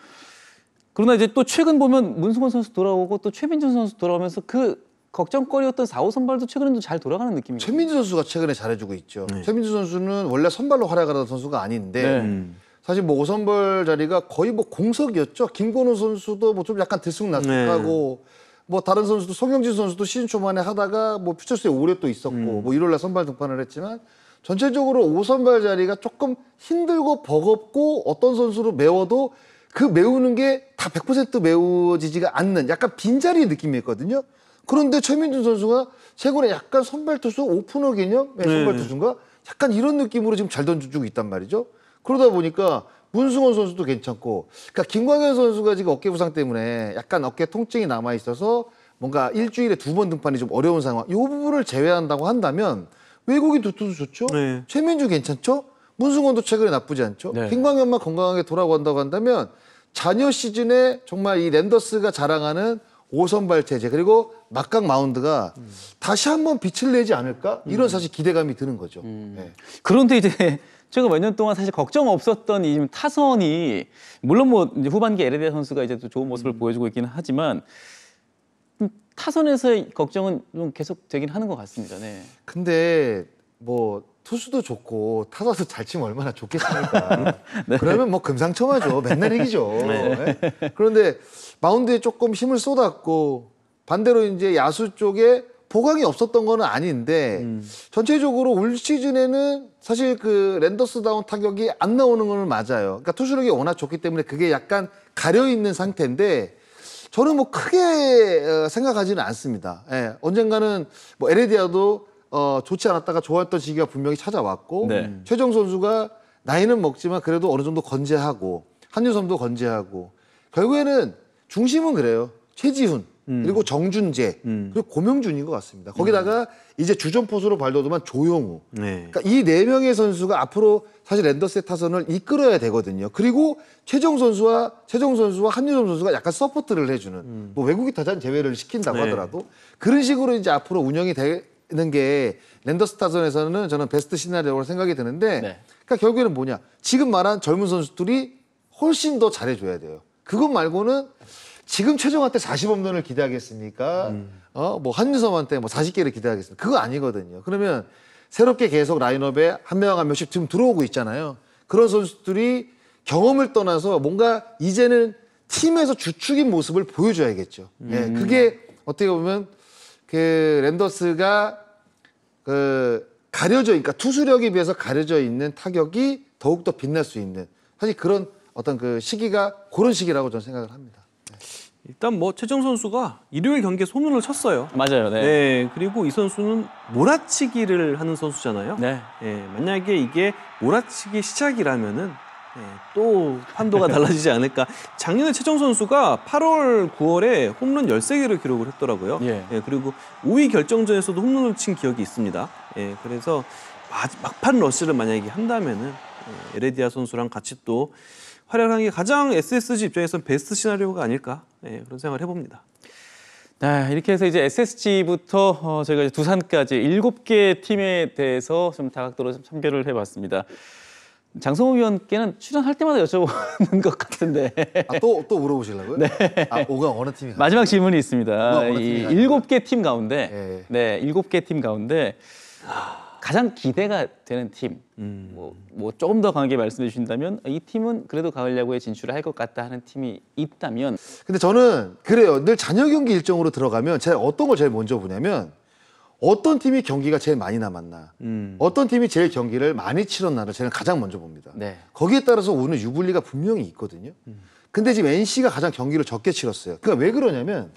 그러나 이제 또 최근 보면 문승원 선수 돌아오고 또 최민준 선수 돌아오면서 그 걱정거리였던 4, 5 선발도 최근에도 잘 돌아가는 느낌이에요. 최민주 선수가 최근에 잘해주고 있죠. 네. 최민주 선수는 원래 선발로 활약하던 선수가 아닌데 네. 사실 뭐 5선발 자리가 거의 뭐 공석이었죠. 김건우 선수도 뭐 좀 약간 들쑥날쑥하고 뭐 다른 선수도 송영진 선수도 시즌 초반에 하다가 뭐 퓨처스에 오래 또 있었고 뭐 1월날 선발 등판을 했지만 전체적으로 5선발 자리가 조금 힘들고 버겁고 어떤 선수로 메워도 그 메우는 게 다 100% 메워지지가 않는 약간 빈자리 느낌이었거든요. 그런데 최민준 선수가 최근에 약간 선발 투수 오프너 개념 선발 투수인가 약간 이런 느낌으로 지금 잘 던져주고 있단 말이죠. 그러다 보니까 문승원 선수도 괜찮고, 그러니까 김광현 선수가 지금 어깨 부상 때문에 약간 어깨 통증이 남아 있어서 뭔가 일주일에 2번 등판이 좀 어려운 상황. 이 부분을 제외한다고 한다면 외국인 두 투수 좋죠. 네. 최민주 괜찮죠. 문승원도 최근에 나쁘지 않죠. 네. 김광현만 건강하게 돌아간다고 한다면 자녀 시즌에 정말 이 랜더스가 자랑하는 5선발 체제 그리고 막강 마운드가 다시 한번 빛을 내지 않을까 이런 사실 기대감이 드는 거죠. 네. 그런데 이제 제가 몇 년 동안 사실 걱정 없었던 이 타선이 물론 뭐 이제 후반기 에레디아 선수가 이제 또 좋은 모습을 보여주고 있기는 하지만 타선에서의 걱정은 좀 계속 되긴 하는 것 같습니다. 네. 근데 뭐 투수도 좋고 타자도 잘 치면 얼마나 좋겠습니까? 그러면 뭐 금상첨화죠. 맨날 이기죠. 네. 그런데 마운드에 조금 힘을 쏟았고 반대로 이제 야수 쪽에 보강이 없었던 건 아닌데 전체적으로 올 시즌에는 사실 그 랜더스다운 타격이 안 나오는 건 맞아요. 그러니까 투수력이 워낙 좋기 때문에 그게 약간 가려 있는 상태인데 저는 뭐 크게 생각하지는 않습니다. 예, 언젠가는 뭐 에레디아도 좋지 않았다가 좋았던 시기가 분명히 찾아왔고 네. 최정 선수가 나이는 먹지만 그래도 어느 정도 건재하고 한유섬도 건재하고 결국에는 중심은 그래요. 최지훈 그리고 정준재 그리고 고명준인 것 같습니다. 거기다가 이제 주전 포수로 발돋움한 조용우. 네. 그러니까 이 네 명의 선수가 앞으로 사실 랜더스의 타선을 이끌어야 되거든요. 그리고 최정 선수와 한유섬 선수가 약간 서포트를 해주는 뭐 외국인 타자는 제외를 시킨다고 네. 하더라도 그런 식으로 이제 앞으로 운영이 되는 게 랜더스 타선에서는 저는 베스트 시나리오라고 생각이 드는데 네. 그러니까 결국에는 뭐냐 지금 말한 젊은 선수들이 훨씬 더 잘해줘야 돼요. 그것 말고는 지금 최정한테 40홈런을 기대하겠습니까? 뭐 한유섬한테 뭐 40개를 기대하겠습니까? 그거 아니거든요. 그러면 새롭게 계속 라인업에 한 명 한 명씩 지금 들어오고 있잖아요. 그런 선수들이 경험을 떠나서 뭔가 이제는 팀에서 주축인 모습을 보여줘야겠죠. 예, 그게 어떻게 보면 그 랜더스가 그 가려져, 그러니까 투수력에 비해서 가려져 있는 타격이 더욱더 빛날 수 있는 사실 그런 어떤 그 시기가 그런 시기라고 저는 생각을 합니다. 일단 뭐 최정 선수가 일요일 경기에 홈런을 쳤어요. 맞아요. 네. 네, 그리고 이 선수는 몰아치기를 하는 선수잖아요. 네. 예, 만약에 이게 몰아치기 시작이라면은 또 판도가 달라지지 않을까. 작년에 최정 선수가 8월, 9월에 홈런 13개를 기록을 했더라고요. 예. 그리고 5위 결정전에서도 홈런을 친 기억이 있습니다. 그래서 막판 러시를 만약에 한다면은 에레디아 선수랑 같이 또 활약하는 게 가장 SSG 입장에서는 베스트 시나리오가 아닐까 그런 생각을 해봅니다. 네, 이렇게 해서 이제 SSG부터 저희가 이제 두산까지 7개 팀에 대해서 좀 다각도로 좀 참교를 해봤습니다. 장성호 위원께는 출연할 때마다 여쭤보는 것 같은데 또 물어보시려고요? 네. 아, 5강 어느 팀이 마지막 질문이 있습니다. 어느 이 팀이 7개 팀 가운데, 네, 7개 팀 가운데 가장 기대가 되는 팀, 뭐 조금 더 강하게 말씀해 주신다면 이 팀은 그래도 가을 야구에 진출을 할 것 같다 하는 팀이 있다면 근데 저는 그래요. 늘 잔여 경기 일정으로 들어가면 제가 어떤 걸 제일 먼저 보냐면 어떤 팀이 경기가 제일 많이 남았나, 어떤 팀이 제일 경기를 많이 치렀나를 제가 가장 먼저 봅니다. 네. 거기에 따라서 오는 유불리가 분명히 있거든요. 근데 지금 NC가 가장 경기를 적게 치렀어요. 그러니까 왜 그러냐면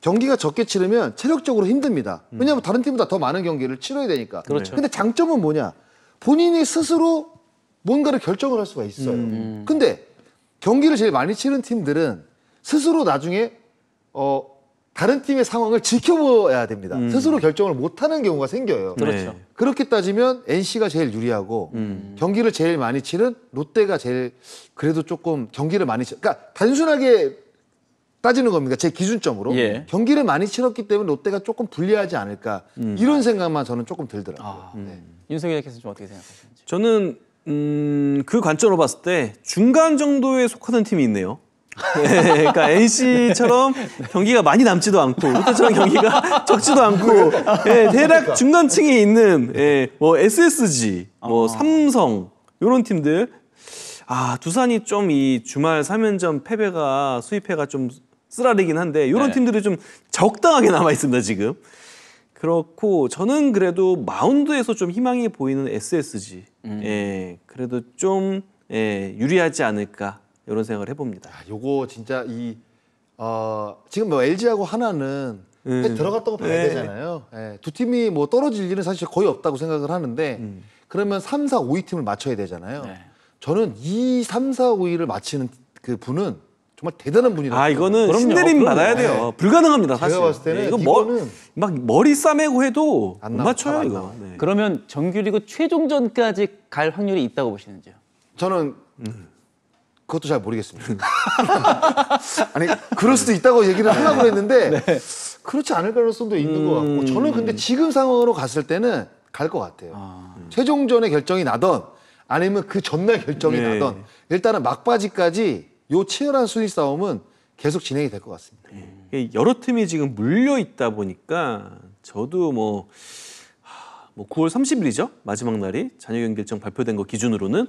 경기가 적게 치르면 체력적으로 힘듭니다. 왜냐하면 다른 팀보다 더 많은 경기를 치러야 되니까. 그렇죠. 근데 장점은 뭐냐? 본인이 스스로 뭔가를 결정을 할 수가 있어요. 근데 경기를 제일 많이 치른 팀들은 스스로 나중에 다른 팀의 상황을 지켜봐야 됩니다. 스스로 결정을 못하는 경우가 생겨요. 그렇죠. 그렇게 따지면 NC가 제일 유리하고 경기를 제일 많이 치른 롯데가 제일 그래도 조금 경기를 많이 그러니까 단순하게 따지는 겁니다. 제 기준점으로. 예. 경기를 많이 치렀기 때문에 롯데가 조금 불리하지 않을까 이런 생각만 저는 조금 들더라고요. 네. 윤석열 기자께서 좀 어떻게 생각하시는지? 저는 그 관점으로 봤을 때 중간 정도에 속하는 팀이 있네요. 네, 그러니까 NC처럼 경기가 많이 남지도 않고 롯데처럼 경기가 적지도 않고 예, 대략 중간층에 있는 뭐 SSG, 뭐 삼성 이런 팀들 두산이 좀 이 주말 3연전 패배가 수입회가 좀 쓰라리긴 한데 이런 네. 팀들이 좀 적당하게 남아 있습니다 지금. 그렇고 저는 그래도 마운드에서 좀 희망이 보이는 SSG. 그래도 좀 유리하지 않을까 이런 생각을 해봅니다. 요거 진짜 지금 뭐 LG하고 하나는 들어갔다고 봐야 되잖아요. 두 팀이 뭐 떨어질 일은 사실 거의 없다고 생각을 하는데 그러면 3, 4, 5위 팀을 맞춰야 되잖아요. 네. 저는 이 3, 4, 5위를 맞히는 그 분은 정말 대단한 분이라고. 이거는 그럼요. 신내림 그럼요. 받아야 돼요. 불가능합니다 사실. 제가 봤을 때는 이거 이거는 막 머리 싸매고 해도 안 못 나와, 맞춰요 안 이거. 나와. 네. 그러면 정규리그 최종전까지 갈 확률이 있다고 보시는지요? 저는 그것도 잘 모르겠습니다. 아니 그럴 수도 있다고 얘기를 하려고 했는데 그렇지 않을 가능성도 있는 것 같고 저는 근데 지금 상황으로 갔을 때는 갈 것 같아요. 최종전에 결정이 나던 아니면 그 전날 결정이 네. 나던 일단은 막바지까지 요 치열한 순위 싸움은 계속 진행이 될 것 같습니다. 여러 팀이 지금 물려 있다 보니까 저도 뭐 9월 30일이죠 마지막 날이 잔여 경기 일정 발표된 거 기준으로는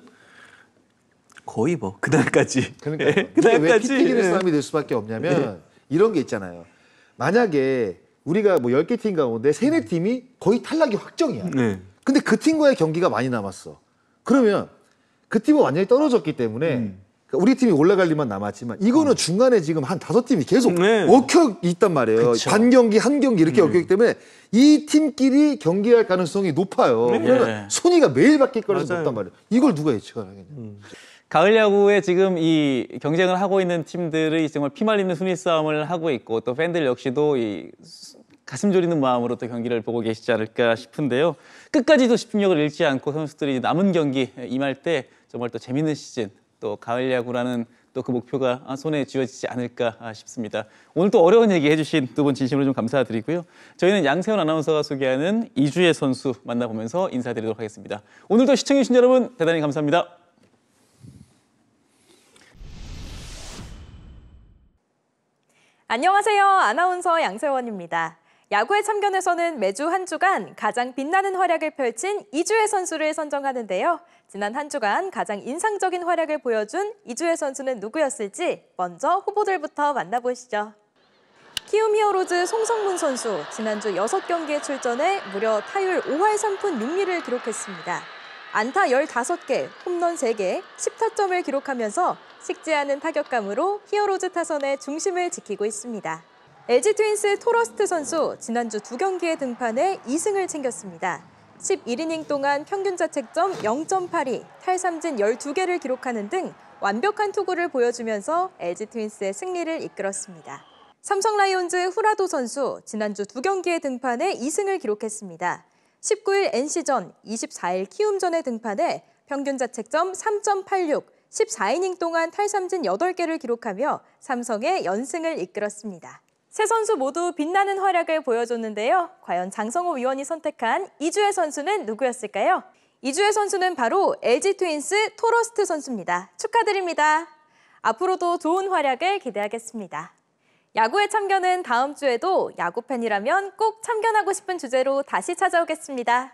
거의 뭐 그날까지. 그러니까 이게 왜 그날까지. 피 튀기는 싸움이 될 수밖에 없냐면 이런 게 있잖아요. 만약에 우리가 뭐 10개 팀 가운데 3, 4팀이 거의 탈락이 확정이야. 네. 근데 그 팀과의 경기가 많이 남았어. 그러면 그 팀은 완전히 떨어졌기 때문에 그러니까 우리 팀이 올라갈 일만 남았지만 이거는 중간에 지금 한 5팀이 계속 네. 엉켜 있단 말이에요. 그쵸. 반 경기, 한 경기 이렇게 엉켜 있기 때문에 이 팀끼리 경기할 가능성이 높아요. 네. 그러면 순위가 매일 바뀔 가능성이 맞아요. 높단 말이에요. 이걸 누가 예측하겠냐. 가을 야구에 지금 이 경쟁을 하고 있는 팀들이 정말 피말리는 순위 싸움을 하고 있고 또 팬들 역시도 이 가슴 졸이는 마음으로 또 경기를 보고 계시지 않을까 싶은데요. 끝까지도 집중력을 잃지 않고 선수들이 남은 경기 임할 때 정말 또 재밌는 시즌 또 가을 야구라는 또 그 목표가 손에 쥐어지지 않을까 싶습니다. 오늘 또 어려운 얘기 해주신 두 분 진심으로 좀 감사드리고요. 저희는 양세현 아나운서가 소개하는 이주혜 선수 만나보면서 인사드리도록 하겠습니다. 오늘도 시청해주신 여러분 대단히 감사합니다. 안녕하세요. 아나운서 양세원입니다. 야구의 참견에서는 매주 한 주간 가장 빛나는 활약을 펼친 이주혜 선수를 선정하는데요. 지난 한 주간 가장 인상적인 활약을 보여준 이주혜 선수는 누구였을지 먼저 후보들부터 만나보시죠. 키움 히어로즈 송성문 선수, 지난주 6경기에 출전해 무려 타율 5할 3푼 6리를 기록했습니다. 안타 15개, 홈런 3개, 10타점을 기록하면서 식지 않은 타격감으로 히어로즈 타선의 중심을 지키고 있습니다. LG 트윈스 토러스트 선수, 지난주 2경기에 등판해 2승을 챙겼습니다. 11이닝 동안 평균 자책점 0.82, 탈삼진 12개를 기록하는 등 완벽한 투구를 보여주면서 LG 트윈스의 승리를 이끌었습니다. 삼성 라이온즈 후라도 선수, 지난주 2경기에 등판해 2승을 기록했습니다. 19일 NC전, 24일 키움전에 등판해 평균 자책점 3.86, 14이닝 동안 탈삼진 8개를 기록하며 삼성의 연승을 이끌었습니다. 세 선수 모두 빛나는 활약을 보여줬는데요. 과연 장성호 위원이 선택한 이주혜 선수는 누구였을까요? 이주혜 선수는 바로 LG 트윈스 토러스트 선수입니다. 축하드립니다. 앞으로도 좋은 활약을 기대하겠습니다. 야구의 참견은 다음 주에도 야구팬이라면 꼭 참견하고 싶은 주제로 다시 찾아오겠습니다.